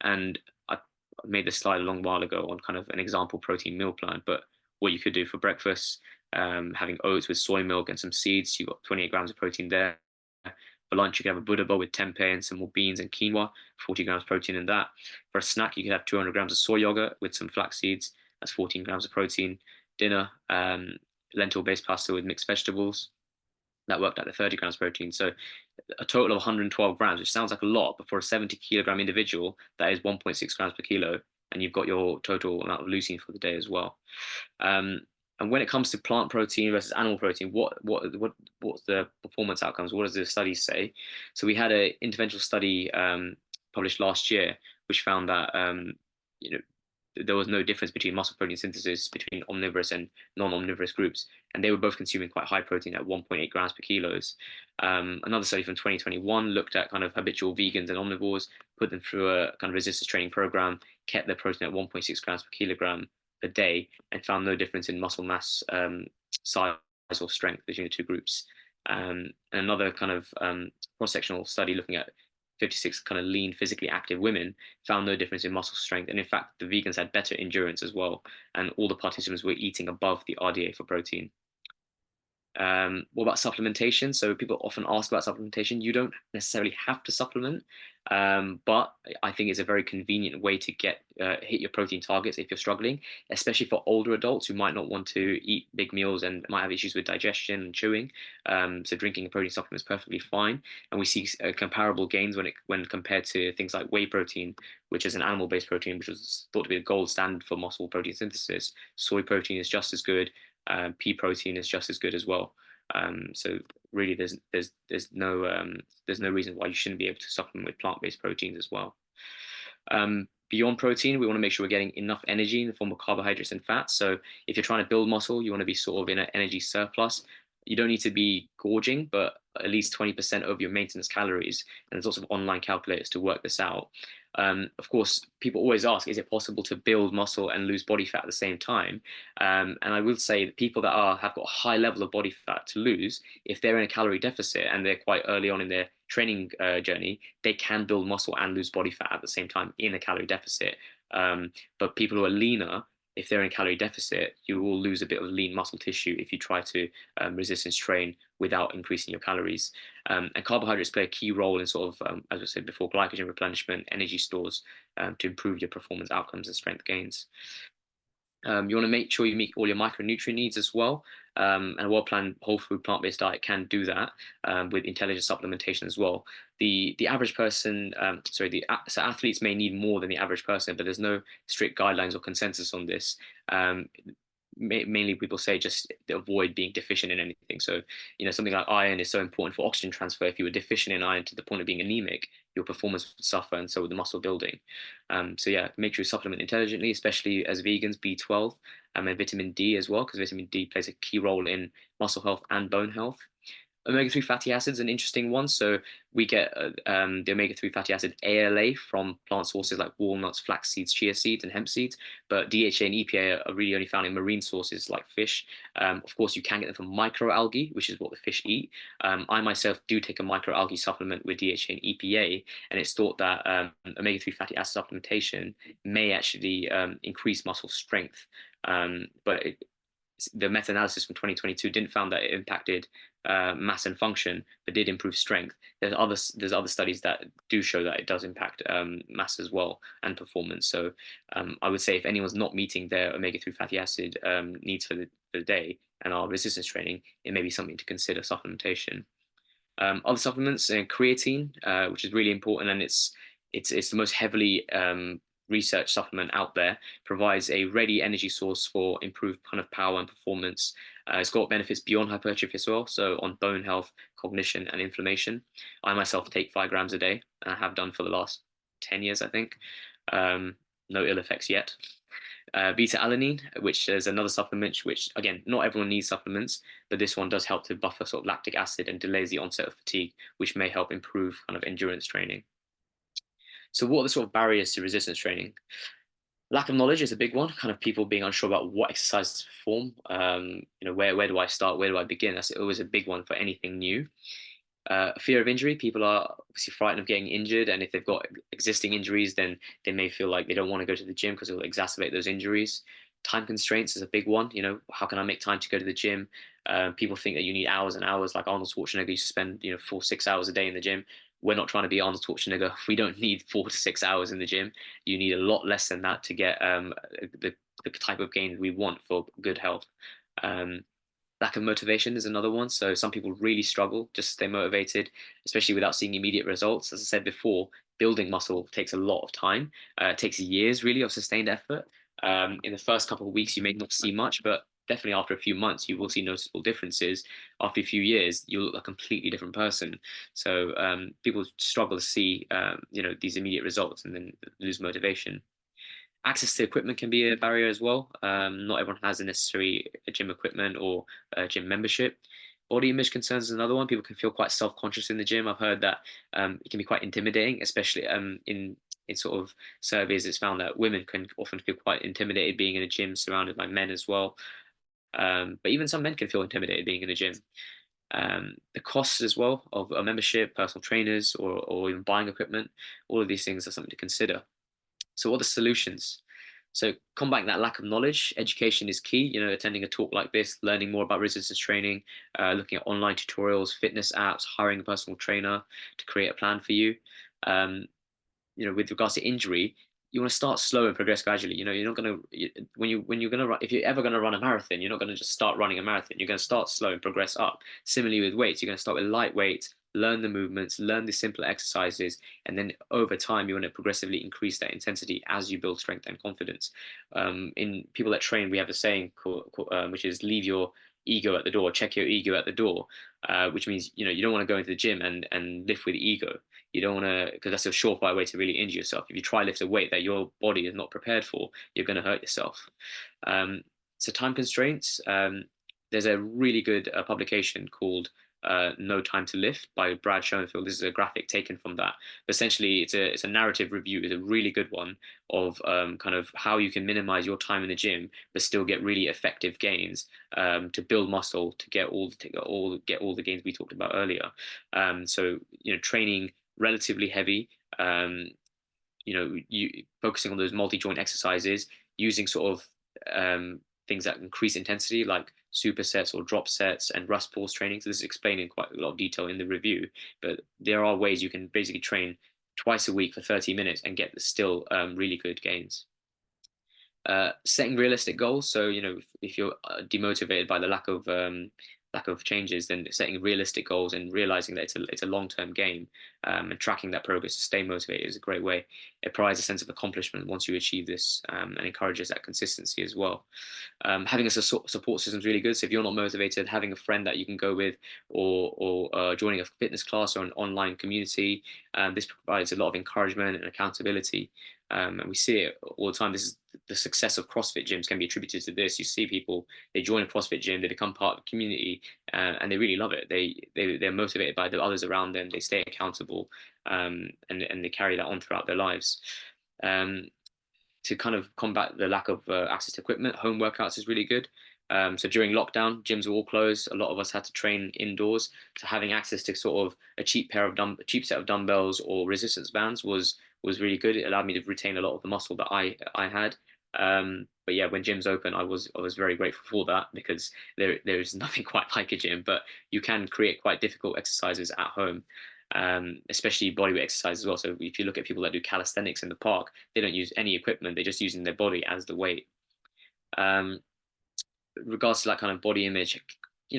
And I made this slide a long while ago on kind of an example protein meal plan, but what you could do for breakfast, having oats with soy milk and some seeds, you've got 28 grams of protein there. For lunch, you could have a Buddha bowl with tempeh and some more beans and quinoa, 40 grams protein in that. For a snack, you could have 200 grams of soy yogurt with some flax seeds, that's 14 grams of protein. Dinner, lentil-based pasta with mixed vegetables, that worked out at 30 grams protein. So a total of 112 grams, which sounds like a lot, but for a 70 kilogram individual, that is 1.6 grams per kilo, and you've got your total amount of leucine for the day as well. And when it comes to plant protein versus animal protein, what's the performance outcomes? What does the studies say? So we had an interventional study published last year, which found that there was no difference between muscle protein synthesis between omnivorous and non-omnivorous groups, and they were both consuming quite high protein at 1.8 grams per kilos. Another study from 2021 looked at kind of habitual vegans and omnivores, put them through a kind of resistance training program, kept their protein at 1.6 grams per kilogram a day, and found no difference in muscle mass, size, or strength between the two groups. And another kind of cross-sectional study looking at 56 kind of lean, physically active women found no difference in muscle strength. And in fact, the vegans had better endurance as well. And all the participants were eating above the RDA for protein. What about supplementation? So people often ask about supplementation. You don't necessarily have to supplement, but I think it's a very convenient way to hit your protein targets if you're struggling, especially for older adults who might not want to eat big meals and might have issues with digestion and chewing. So drinking a protein supplement is perfectly fine, and we see comparable gains when compared to things like whey protein, which is an animal-based protein, which was thought to be the gold standard for muscle protein synthesis. Soy protein is just as good. Pea protein is just as good as well. So really, there's no reason why you shouldn't be able to supplement with plant-based proteins as well. Beyond protein, we want to make sure we're getting enough energy in the form of carbohydrates and fats. So if you're trying to build muscle, you want to be sort of in an energy surplus. You don't need to be gorging, but at least 20% of your maintenance calories. And there's lots of online calculators to work this out. Of course, people always ask, is it possible to build muscle and lose body fat at the same time? And I will say that people that have got a high level of body fat to lose, if they're in a calorie deficit and they're quite early on in their training journey, they can build muscle and lose body fat at the same time in a calorie deficit. But people who are leaner, if they're in a calorie deficit, you will lose a bit of lean muscle tissue if you try to resistance train without increasing your calories. And carbohydrates play a key role in sort of, as I said before, glycogen replenishment, energy stores to improve your performance outcomes and strength gains. You want to make sure you meet all your micronutrient needs as well. And a well-planned whole food plant-based diet can do that with intelligent supplementation as well. The average person, so athletes may need more than the average person, but there's no strict guidelines or consensus on this. mainly people say just avoid being deficient in anything. So, something like iron is so important for oxygen transfer. If you were deficient in iron to the point of being anemic, your performance would suffer, and so would the muscle building. So yeah, make sure you supplement intelligently, especially as vegans, B12, and vitamin D as well, because vitamin D plays a key role in muscle health and bone health. Omega-3 fatty acids an interesting one. So we get the omega-3 fatty acid ALA from plant sources like walnuts, flax seeds, chia seeds, and hemp seeds. But DHA and EPA are really only found in marine sources like fish. Of course, you can get them from microalgae, which is what the fish eat. I myself do take a microalgae supplement with DHA and EPA, and it's thought that omega-3 fatty acid supplementation may actually increase muscle strength. But the meta-analysis from 2022 didn't found that it impacted mass and function, but did improve strength. There's other studies that do show that it does impact mass as well and performance. So I would say if anyone's not meeting their omega-3 fatty acid needs for the day and are resistance training, it may be something to consider supplementation. Other supplements, creatine, which is really important, and it's the most heavily research supplement out there. Provides a ready energy source for improved kind of power and performance. It's got benefits beyond hypertrophy as well, so on bone health, cognition, and inflammation. I myself take 5 grams a day, and I have done for the last 10 years, I think. No ill effects yet. Beta alanine, which is another supplement, which again, not everyone needs supplements, but this one does help to buffer sort of lactic acid and delays the onset of fatigue, which may help improve kind of endurance training. So, what are the sort of barriers to resistance training? Lack of knowledge is a big one. Kind of people being unsure about what exercises to perform. Where do I start? Where do I begin? That's always a big one for anything new. Fear of injury. People are obviously frightened of getting injured, and if they've got existing injuries, then they may feel like they don't want to go to the gym because it will exacerbate those injuries. Time constraints is a big one. How can I make time to go to the gym? People think that you need hours and hours, like Arnold Schwarzenegger used to spend, 4 6 hours a day in the gym. We're not trying to be Arnold Schwarzenegger. We don't need 4 to 6 hours in the gym. You need a lot less than that to get the type of gain we want for good health. Um, Lack of motivation is another one. So some people really struggle just to stay motivated, especially without seeing immediate results. As I said before, building muscle takes a lot of time. It takes years really of sustained effort. In the first couple of weeks, you may not see much, but definitely after a few months, you will see noticeable differences. After a few years, you look like a completely different person. So people struggle to see, these immediate results and then lose motivation. Access to equipment can be a barrier as well. Not everyone has the necessary gym equipment or gym membership. Body image concerns is another one. People can feel quite self-conscious in the gym. I've heard that it can be quite intimidating, especially in sort of surveys. It's found that women can often feel quite intimidated being in a gym surrounded by men as well. But even some men can feel intimidated being in a gym. The costs as well of a membership, personal trainers, or even buying equipment. All of these things are something to consider. So, what are the solutions? So, combating that lack of knowledge, education is key. Attending a talk like this, learning more about resistance training, looking at online tutorials, fitness apps, hiring a personal trainer to create a plan for you. Um, with regards to injury, you want to start slow and progress gradually. You're not going to when you're going to run, if you're ever going to run a marathon, you're not going to just start running a marathon. You're going to start slow and progress up. Similarly with weights, you're going to start with light weights, learn the movements, learn the simpler exercises, and then over time you want to progressively increase that intensity as you build strength and confidence. In people that train, we have a saying which is leave your ego at the door, check your ego at the door, which means you don't want to go into the gym and lift with ego. You don't want to, because that's a surefire way to really injure yourself. If you try lift a weight that your body is not prepared for, you're going to hurt yourself. So time constraints. There's a really good publication called No Time to Lift by Brad Schoenfeld. This is a graphic taken from that. But essentially, it's a narrative review. It's a really good one of kind of how you can minimize your time in the gym, but still get really effective gains to build muscle to get all the gains we talked about earlier. So training relatively heavy. You focusing on those multi-joint exercises, using sort of things that increase intensity like supersets or drop sets and rust pause training. So this is explained in quite a lot of detail in the review, but there are ways you can basically train twice a week for 30 minutes and get still really good gains. Setting realistic goals. So if you're demotivated by the lack of changes, then setting realistic goals and realizing that it's a long-term game, and tracking that progress to stay motivated is a great way. It provides a sense of accomplishment once you achieve this, and encourages that consistency as well. Having a support system is really good. So if you're not motivated, having a friend that you can go with, or joining a fitness class or an online community, this provides a lot of encouragement and accountability. And we see it all the time. This is the success of CrossFit gyms can be attributed to this. You see people, they join a CrossFit gym, they become part of the community, and they really love it. They're motivated by the others around them. They stay accountable, and they carry that on throughout their lives. Um, to kind of combat the lack of access to equipment, home workouts is really good. So during lockdown, gyms were all closed. A lot of us had to train indoors. So having access to sort of a cheap set of dumbbells or resistance bands was really good. It allowed me to retain a lot of the muscle that I had. But yeah, when gyms open, I was very grateful for that, because there is nothing quite like a gym. But you can create quite difficult exercises at home, especially bodyweight exercise as well. So if you look at people that do calisthenics in the park, they don't use any equipment; they're just using their body as the weight. Um, Regards to that kind of body image,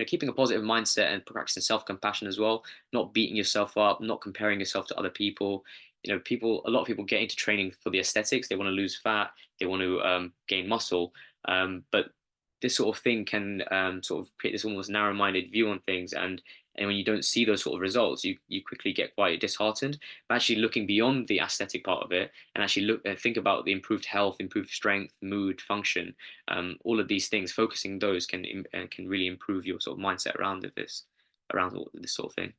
keeping a positive mindset and practicing self-compassion as well, not beating yourself up, not comparing yourself to other people. A lot of people get into training for the aesthetics. They want to lose fat, they want to gain muscle, but this sort of thing can sort of create this almost narrow-minded view on things, and when you don't see those sort of results, you quickly get quite disheartened. But actually looking beyond the aesthetic part of it, and actually think about the improved health, improved strength, mood, function, all of these things, focusing those can really improve your sort of mindset around all this sort of thing.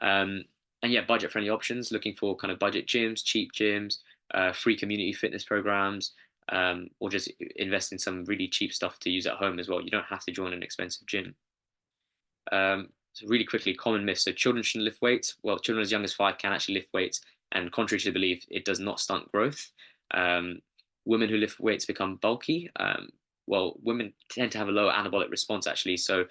Um, and yeah, budget friendly options, looking for kind of budget gyms, cheap gyms, free community fitness programs, or just invest in some really cheap stuff to use at home as well. You don't have to join an expensive gym. So really quickly, common myths. So children shouldn't lift weights. Well, children as young as 5 can actually lift weights, and contrary to the belief, it does not stunt growth. Um, Women who lift weights become bulky. Well, women tend to have a lower anabolic response actually. So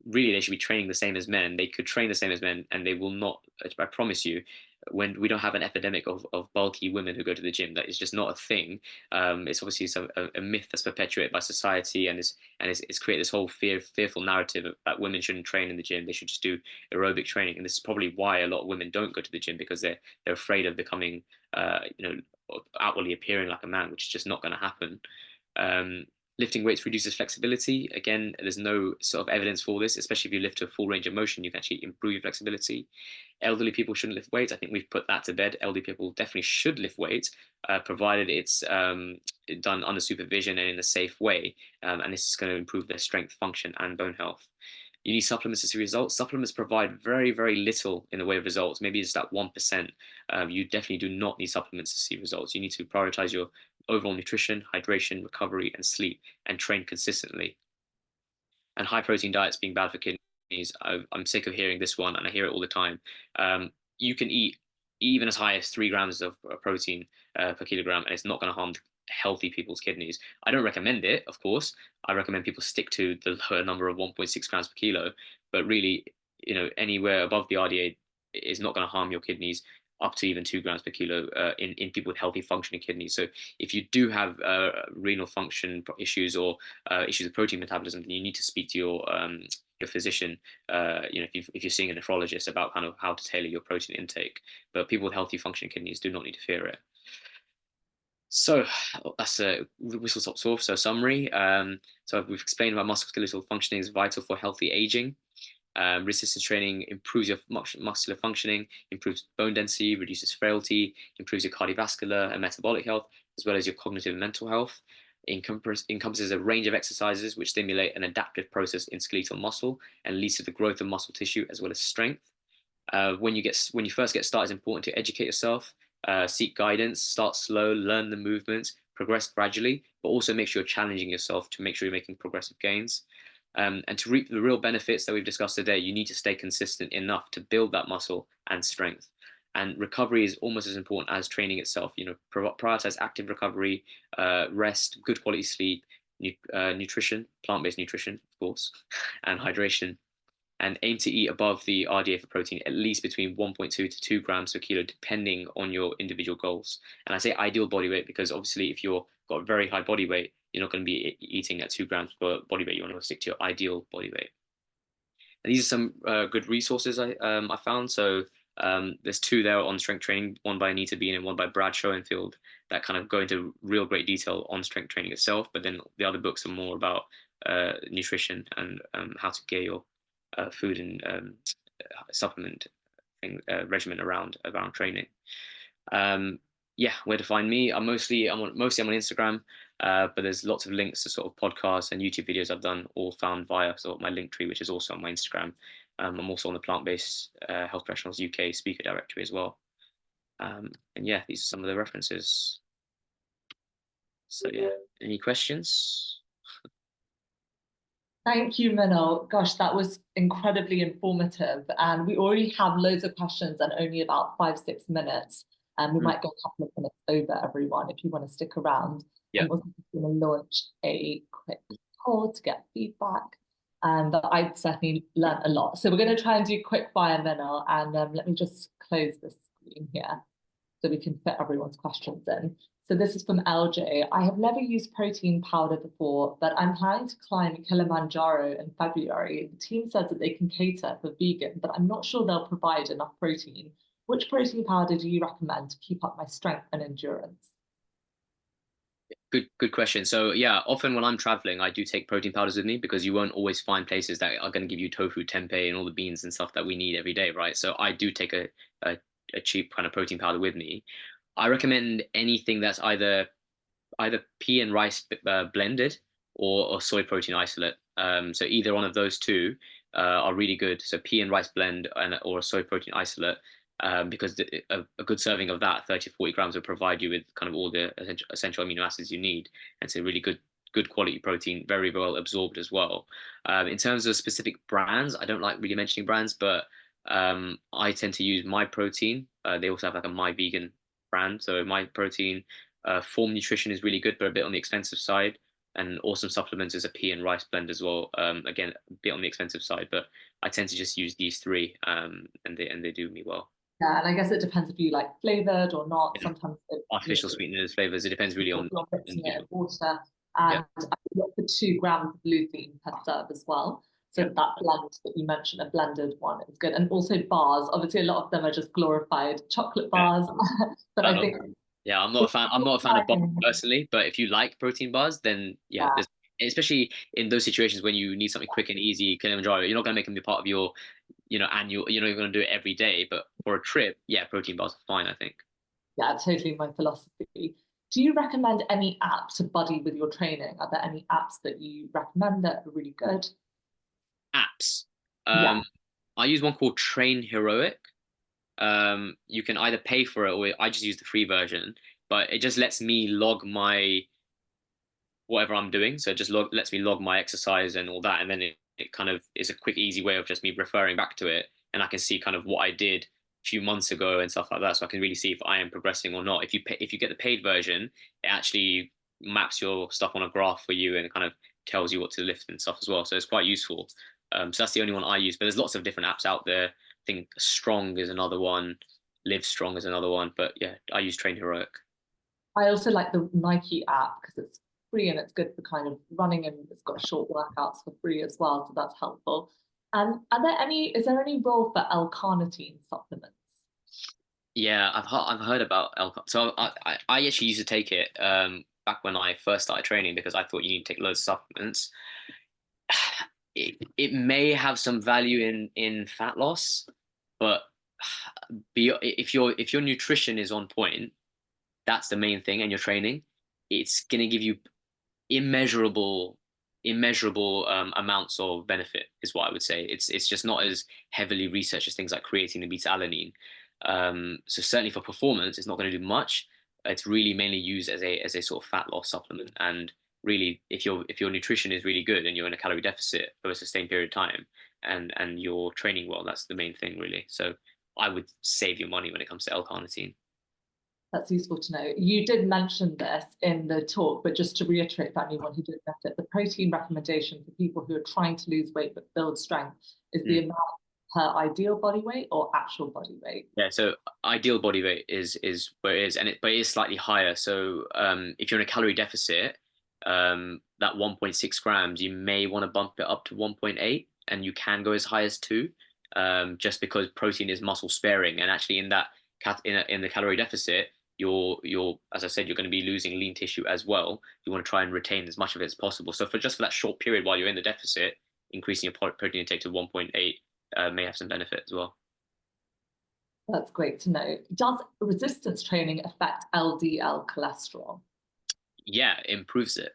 really, they should be training the same as men. They could train the same as men, and they will not. I promise you, when we don't have an epidemic of bulky women who go to the gym, that is just not a thing. It's obviously a myth that's perpetuated by society, and it's created this whole fearful narrative that women shouldn't train in the gym. They should just do aerobic training, and this is probably why a lot of women don't go to the gym, because they're afraid of becoming, outwardly appearing like a man, which is just not going to happen. Um, Lifting weights reduces flexibility. Again, there's no sort of evidence for this, especially if you lift to a full range of motion, you can actually improve your flexibility. Elderly people shouldn't lift weights. I think we've put that to bed. Elderly people definitely should lift weights, provided it's done under supervision and in a safe way. And this is going to improve their strength, function, and bone health. You need supplements to see results. Supplements provide very, very little in the way of results. Maybe it's that 1%. You definitely do not need supplements to see results. You need to prioritize your overall nutrition, hydration, recovery, and sleep, and train consistently. And high protein diets being bad for kidneys. I'm sick of hearing this one, and I hear it all the time. You can eat even as high as 3 grams of protein per kilogram, and it's not going to harm healthy people's kidneys. I don't recommend it, of course. I recommend people stick to the lower number of 1.6 grams per kilo, but really, anywhere above the RDA is not going to harm your kidneys, up to even 2 grams per kilo in people with healthy functioning kidneys. So if you do have renal function issues or issues with protein metabolism, then you need to speak to your physician. If you're seeing a nephrologist about kind of how to tailor your protein intake. But people with healthy functioning kidneys do not need to fear it. So that's a whistle stop tour. So summary. So we've explained why musculoskeletal functioning is vital for healthy aging. Resistance training improves your muscular functioning, improves bone density, reduces frailty, improves your cardiovascular and metabolic health, as well as your cognitive and mental health. Encompasses a range of exercises which stimulate an adaptive process in skeletal muscle and leads to the growth of muscle tissue as well as strength. When you first get started, it's important to educate yourself, seek guidance, start slow, learn the movements, progress gradually, but also make sure you're challenging yourself to make sure you're making progressive gains. And to reap the real benefits that we've discussed today, you need to stay consistent enough to build that muscle and strength. And recovery is almost as important as training itself. Prioritize active recovery, rest, good quality sleep, nutrition, plant-based nutrition, of course, and hydration. And aim to eat above the RDA for protein, at least between 1.2 to 2 grams per kilo, depending on your individual goals. And I say ideal body weight because obviously, if you've got a very high body weight, you're not going to be eating at 2 grams per body weight. You want to stick to your ideal body weight. And these are some good resources I found. So there's two there on strength training, one by Anita Bean and one by Brad Schoenfield, that kind of go into real great detail on strength training itself. But then the other books are more about nutrition and how to get your food and supplement thing, regimen around training. Um, yeah, where to find me? Mostly I'm on Instagram, but there's lots of links to sort of podcasts and YouTube videos I've done, all found via sort of my link tree, which is also on my Instagram. I'm also on the Plant-Based Health Professionals UK speaker directory as well. And yeah, these are some of the references. So yeah, any questions? Thank you, Minil. Gosh, that was incredibly informative. And we already have loads of questions and only about 5-6 minutes. And we might go a couple of minutes over, everyone, if you want to stick around. Yeah. I'm also going to launch a quick poll to get feedback. And I certainly learned a lot. So we're going to try and do quick fire, Minil. And let me just close this screen here so we can fit everyone's questions in. So this is from LJ. I have never used protein powder before, but I'm planning to climb Kilimanjaro in February. The team says that they can cater for vegan, but I'm not sure they'll provide enough protein. Which protein powder do you recommend to keep up my strength and endurance? Good question. So yeah, often when I'm traveling, I do take protein powders with me because you won't always find places that are going to give you tofu, tempeh, and all the beans and stuff that we need every day, right? So I do take a cheap kind of protein powder with me. I recommend anything that's either pea and rice blended or soy protein isolate. So either one of those two are really good. So pea and rice blend or a soy protein isolate, because a good serving of that, 30 to 40 grams, will provide you with kind of all the essential amino acids you need. And it's a really good quality protein, very well absorbed as well. In terms of specific brands, I don't like really mentioning brands, but I tend to use My Protein. They also have like a My Vegan brand. So My Protein, Form Nutrition is really good, but a bit on the expensive side. And Awesome Supplements is a pea and rice blend as well. Again, a bit on the expensive side, but I tend to just use these three, and they do me well. Yeah, and I guess it depends if you like flavored or not. Yeah. Sometimes Artificial sweeteners, flavors, it depends really on you're mixing it in individual. water. Yeah. And I look for 2 grams of lutein per serve as well. So Yeah. that blend that you mentioned, a blended one, is good. And also bars. Obviously, a lot of them are just glorified chocolate bars. But I think yeah, I'm not a fan. I'm not a fan of bars personally, but if you like protein bars, then yeah, especially in those situations when you need something quick and easy, Kilimanjaro, you're not gonna make them be part of your, annual. You're gonna do it every day, but for a trip, yeah, protein bars are fine, I think. Yeah, totally my philosophy. Do you recommend any app to buddy with your training? Are there any apps that you recommend that are really good? Apps. Yeah. I use one called Train Heroic. You can either pay for it or I just use the free version, but it just lets me log my whatever I'm doing. So it just lets me log my exercise and all that, and then it kind of is a quick, easy way of just me referring back to it, and I can see kind of what I did a few months ago and stuff like that. So I can really see if I am progressing or not. If you get the paid version, it actually maps your stuff on a graph for you and kind of tells you what to lift and stuff as well. So it's quite useful. So that's the only one I use, but there's lots of different apps out there. I think Strong is another one. Live Strong is another one, but yeah, I use Train Heroic. I also like the Nike app because it's free and it's good for kind of running, and it's got short workouts for free as well, so that's helpful. And is there any role for L-carnitine supplements? Yeah, I've heard about L-carnitine. So I actually used to take it back when I first started training because I thought you need to take loads of supplements. It may have some value in fat loss, but if your nutrition is on point, that's the main thing, and your training, it's gonna give you immeasurable amounts of benefit, is what I would say. It's just not as heavily researched as things like creatine and beta alanine. So certainly for performance, it's not going to do much. It's really mainly used as a sort of fat loss supplement. And really, if your nutrition is really good and you're in a calorie deficit for a sustained period of time, and you're training well, that's the main thing, really. So I would save your money when it comes to L-carnitine. That's useful to know. You did mention this in the talk, but just to reiterate for anyone who didn't get it, the protein recommendation for people who are trying to lose weight but build strength is the amount per ideal body weight or actual body weight? Yeah, so ideal body weight is where it is, but it is slightly higher. So if you're in a calorie deficit, that 1.6 grams, you may want to bump it up to 1.8. and you can go as high as 2, just because protein is muscle sparing, and actually in that in the calorie deficit, you're as I said, you're going to be losing lean tissue as well. You want to try and retain as much of it as possible. So for just for that short period while you're in the deficit, increasing your protein intake to 1.8 may have some benefit as well. That's great to know. Does resistance training affect LDL cholesterol? Yeah, it improves it.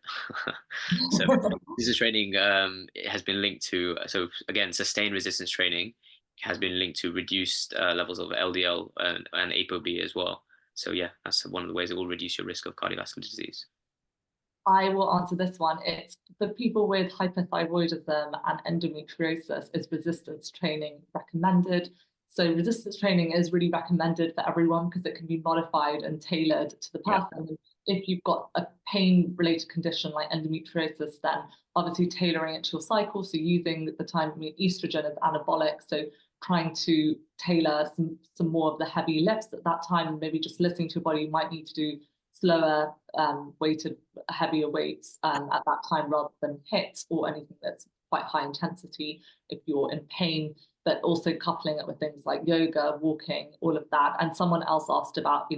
So resistance training it has been linked to, so again, sustained resistance training has been linked to reduced levels of LDL and ApoB as well. So yeah, that's one of the ways it will reduce your risk of cardiovascular disease. I will answer this one. It's for people with hypothyroidism and endometriosis, is resistance training recommended? So resistance training is really recommended for everyone because it can be modified and tailored to the person. Yeah. If you've got a pain-related condition like endometriosis, then obviously tailoring it to your cycle. So using the time, estrogen as anabolic. So trying to tailor some more of the heavy lifts at that time, and maybe just listening to your body. You might need to do slower weighted, heavier weights at that time rather than HIIT or anything that's quite high intensity if you're in pain, but also coupling it with things like yoga, walking, all of that. And someone else asked about,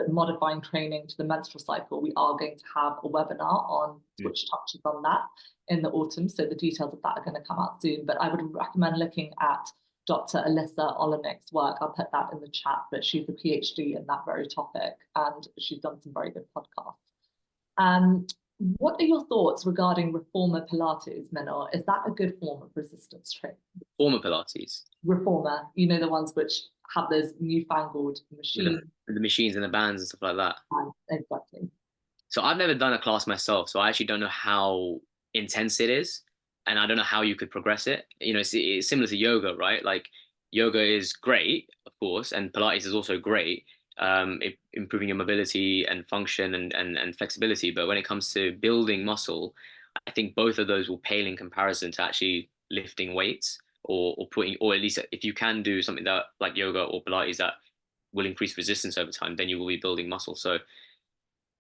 modifying training to the menstrual cycle. We are going to have a webinar on which touches on that in the autumn. So the details of that are going to come out soon, but I would recommend looking at Dr. Alyssa Olenik's work. I'll put that in the chat, but she's a PhD in that very topic, and she's done some very good podcasts. What are your thoughts regarding reformer Pilates, Minil? Is that a good form of resistance training? Reformer Pilates? Reformer, the ones which have those newfangled machines. The machines and the bands and stuff like that. Exactly. So I've never done a class myself, so I actually don't know how intense it is, and I don't know how you could progress it. It's similar to yoga, right? Like yoga is great, of course, and Pilates is also great, improving your mobility and function and flexibility. But when it comes to building muscle, I think both of those will pale in comparison to actually lifting weights or at least if you can do something that like yoga or Pilates that will increase resistance over time, then you will be building muscle. So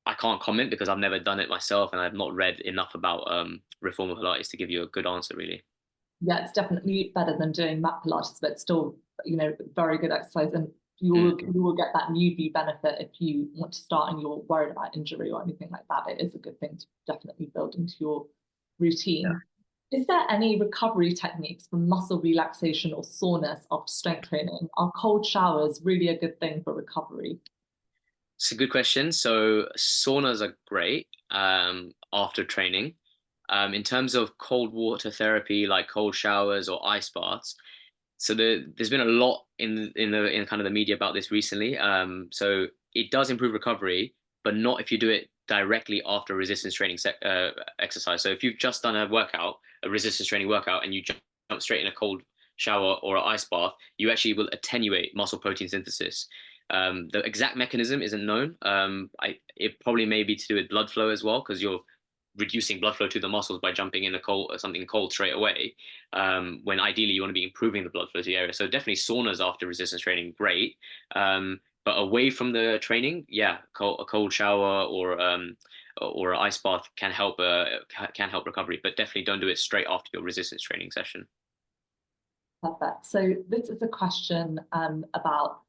I can't comment because I've never done it myself and I've not read enough about reformer Pilates to give you a good answer, really. Yeah, it's definitely better than doing mat Pilates, but still, very good exercise. And you will get that newbie benefit if you want to start and you're worried about injury or anything like that. It is a good thing to definitely build into your routine. Yeah. Is there any recovery techniques for muscle relaxation or soreness after strength training? Are cold showers really a good thing for recovery? It's a good question. So saunas are great after training. In terms of cold water therapy, like cold showers or ice baths, so there's been a lot in kind of the media about this recently. So it does improve recovery, but not if you do it directly after a resistance training exercise. So if you've just done a resistance training workout, and you jump straight in a cold shower or an ice bath, you actually will attenuate muscle protein synthesis. The exact mechanism isn't known. It probably may be to do with blood flow as well, because you're reducing blood flow to the muscles by jumping in something cold straight away, when ideally you want to be improving the blood flow to the area. So definitely saunas after resistance training, great. But away from the training, yeah, a cold shower or an ice bath can help recovery, but definitely don't do it straight after your resistance training session. Perfect. So this is a question about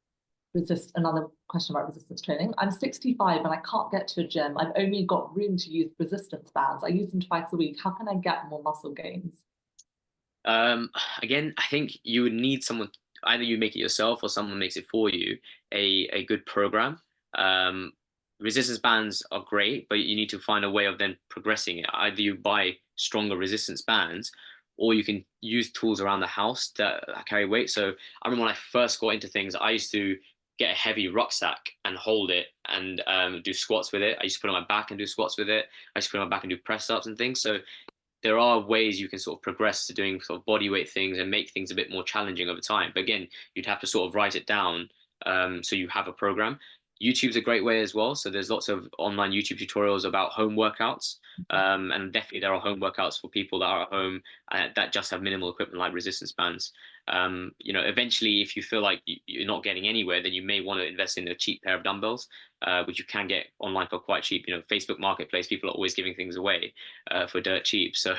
another question about resistance training. I'm 65 and I can't get to a gym. I've only got room to use resistance bands. I use them twice a week. How can I get more muscle gains? Again, I think you would need someone, either you make it yourself or someone makes it for you, a good program. Resistance bands are great, but you need to find a way of then progressing it. Either you buy stronger resistance bands, or you can use tools around the house that carry weight. So I remember when I first got into things, I used to get a heavy rucksack and hold it and do squats with it. I used to put it on my back and do squats with it. I used to put it on my back and do press ups and things. So there are ways you can sort of progress to doing sort of body weight things and make things a bit more challenging over time. But again, you'd have to sort of write it down so you have a program. YouTube's a great way as well. So there's lots of online YouTube tutorials about home workouts. And definitely there are home workouts for people that are at home that just have minimal equipment like resistance bands. Eventually, if you feel like you're not getting anywhere, then you may want to invest in a cheap pair of dumbbells, which you can get online for quite cheap. Facebook Marketplace, people are always giving things away for dirt cheap. So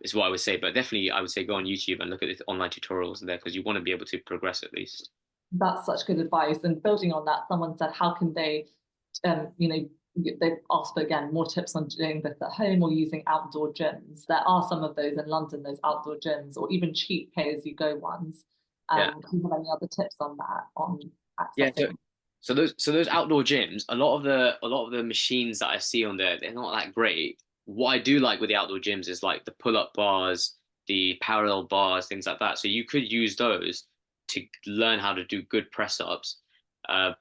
is what I would say. But definitely, I would say go on YouTube and look at the online tutorials there because you want to be able to progress at least. That's such good advice. And building on that, someone said, how can they, they've asked for, again, more tips on doing this at home or using outdoor gyms. There are some of those in London, those outdoor gyms, or even cheap pay-as-you-go ones. Yeah. Do you have any other tips on that, on Yeah. accessing? So those outdoor gyms, a lot of the machines that I see on there, they're not that great. What I do like with the outdoor gyms is like the pull-up bars, the parallel bars, things like that. So you could use those to learn how to do good press ups.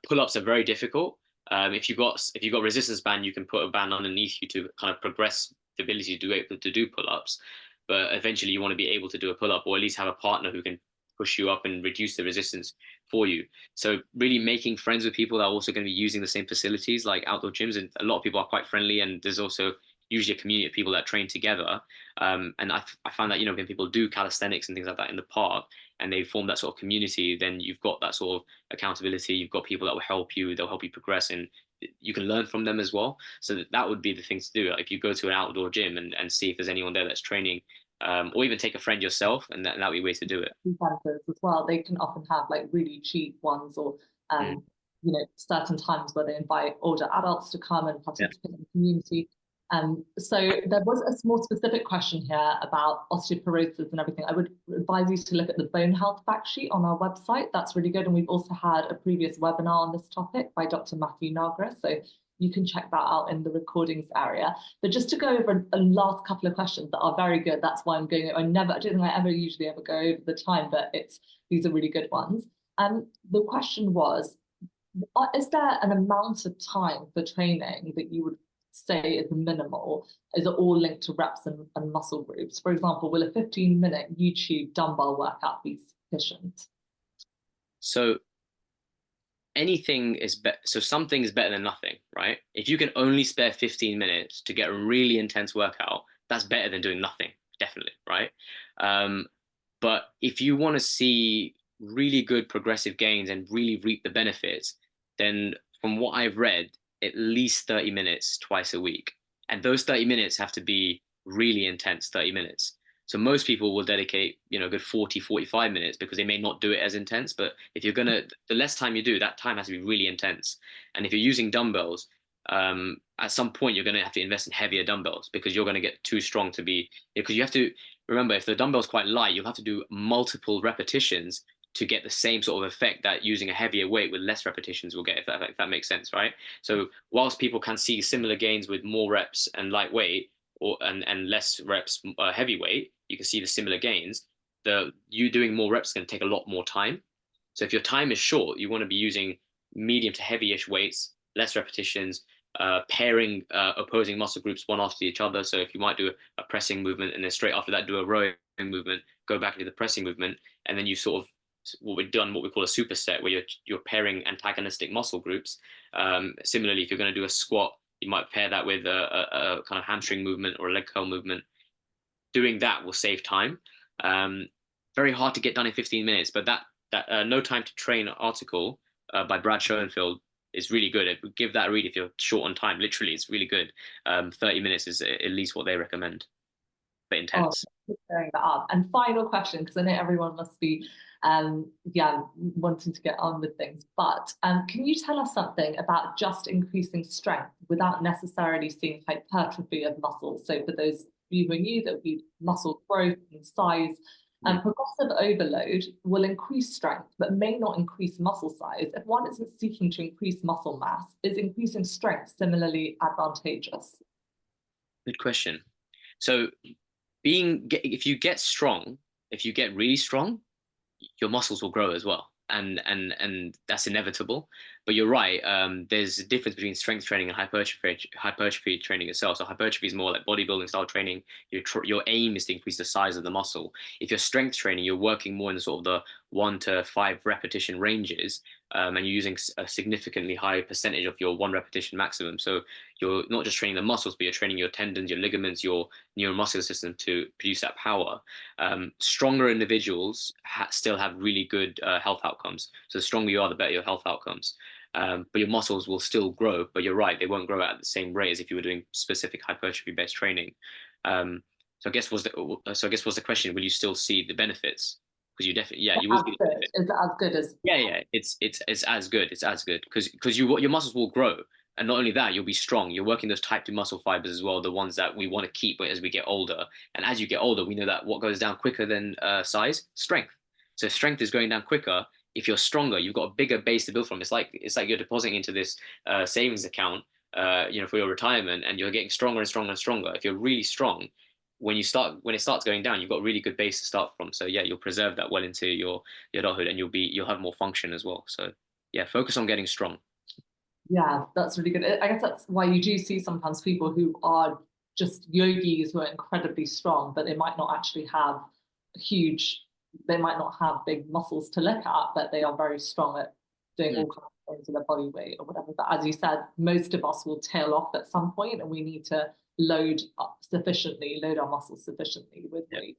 Pull-ups are very difficult. If you've got resistance band, you can put a band underneath you to kind of progress the ability to do pull-ups. But eventually, you want to be able to do a pull-up, or at least have a partner who can push you up and reduce the resistance for you. So really making friends with people that are also going to be using the same facilities like outdoor gyms, and a lot of people are quite friendly, and there's also usually a community of people that train together. And I found that when people do calisthenics and things like that in the park, and they form that sort of community, then you've got that sort of accountability. You've got people that will help you. They'll help you progress, and you can learn from them as well. So that would be the thing to do. Like if you go to an outdoor gym and see if there's anyone there that's training, or even take a friend yourself, and that would be a way to do it. Centers as well. They can often have like really cheap ones, or certain times where they invite older adults to come and participate in the community. So there was a more specific question here about osteoporosis and everything. I would advise you to look at the bone health fact sheet on our website. That's really good. And we've also had a previous webinar on this topic by Dr. Matthew Nagra. So you can check that out in the recordings area. But just to go over a last couple of questions that are very good. That's why I'm going. I don't think I usually ever go over the time, but these are really good ones. The question was, is there an amount of time for training that you would say is minimal? Is it all linked to reps and muscle groups? For example, will a 15-minute YouTube dumbbell workout be sufficient? So anything is better. So something is better than nothing, right? If you can only spare 15 minutes to get a really intense workout, that's better than doing nothing, definitely, right? But if you want to see really good progressive gains and really reap the benefits, then from what I've read, at least 30 minutes twice a week. And those 30 minutes have to be really intense 30 minutes. So most people will dedicate, a good 40, 45 minutes because they may not do it as intense. But if you're the less time you do, that time has to be really intense. And if you're using dumbbells, at some point you're going to have to invest in heavier dumbbells because you're going to get too strong to be, because you have to remember, if the dumbbell's quite light, you'll have to do multiple repetitions to get the same sort of effect that using a heavier weight with less repetitions will get, if that makes sense, right? So whilst people can see similar gains with more reps and lightweight and less reps heavyweight, you can see the similar gains. You doing more reps can take a lot more time. So if your time is short, you want to be using medium to heavy-ish weights, less repetitions, pairing opposing muscle groups one after each other. So if you might do a pressing movement and then straight after that do a rowing movement, go back into the pressing movement, and then you sort of what we call a superset, where you're pairing antagonistic muscle groups. Similarly, if you're going to do a squat, you might pair that with a kind of hamstring movement or a leg curl movement. Doing that will save time. Very hard to get done in 15 minutes, but that No Time to Train article by Brad Schoenfeld is really good. Give that a read if you're short on time. Literally, it's really good. 30 minutes is at least what they recommend, but intense. Clearing that up. And final question, because I know everyone must be wanting to get on with things, but can you tell us something about just increasing strength without necessarily seeing hypertrophy of muscles? So for those of you who are new, that would be muscle growth and size. Progressive overload will increase strength, but may not increase muscle size. If one isn't seeking to increase muscle mass, is increasing strength similarly advantageous? Good question. So if you get really strong, your muscles will grow as well, and that's inevitable. But you're right. There's a difference between strength training and hypertrophy training itself. So hypertrophy is more like bodybuilding style training. Your aim is to increase the size of the muscle. If you're strength training, you're working more in the sort of the 1 to 5 repetition ranges. and you're using a significantly high percentage of your 1 repetition maximum. So you're not just training the muscles, but you're training your tendons, your ligaments, your neuromuscular system to produce that power. Stronger individuals still have really good health outcomes. So the stronger you are, the better your health outcomes. But your muscles will still grow, but you're right, they won't grow at the same rate as if you were doing specific hypertrophy-based training. So I guess was the question, will you still see the benefits? Because you definitely, yeah, you will see the benefits. Is it as good as? Yeah, it's as good. It's as good because your muscles will grow, and not only that, you'll be strong. You're working those type 2 muscle fibers as well, the ones that we want to keep as we get older. And as you get older, we know that what goes down quicker than size? Strength. So strength is going down quicker. If you're stronger, you've got a bigger base to build from. It's like you're depositing into this savings account, for your retirement, and you're getting stronger and stronger and stronger. If you're really strong, when it starts going down, you've got a really good base to start from. So yeah, you'll preserve that well into your adulthood, and you'll have more function as well. So yeah, focus on getting strong. Yeah, that's really good. I guess that's why you do see sometimes people who are just yogis who are incredibly strong, but they might not actually have they might not have big muscles to look at, but they are very strong at doing all kinds of things with their body weight or whatever. But as you said, most of us will tail off at some point, and we need to load our muscles sufficiently with weight.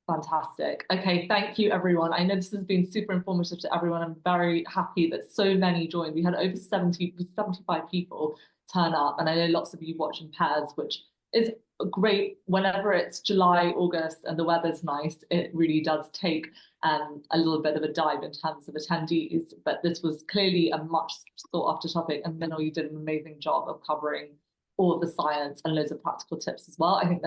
Fantastic. Okay, thank you, everyone. I know this has been super informative to everyone. I'm very happy that so many joined. We had over 75 people turn up, and I know lots of you watch in pairs, which is great. Whenever it's July, August, and the weather's nice, it really does take a little bit of a dive in terms of attendees. But this was clearly a much sought after topic, and Minil, you did an amazing job of covering all of the science and loads of practical tips as well. I think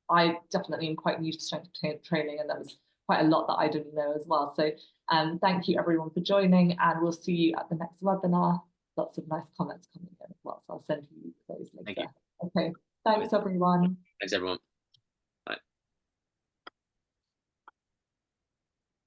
I definitely am quite new to strength training, and there was quite a lot that I didn't know as well. So thank you everyone for joining, and we'll see you at the next webinar. Lots of nice comments coming in as well, so I'll send you those later. Thank you. Okay, thanks everyone. Thanks everyone.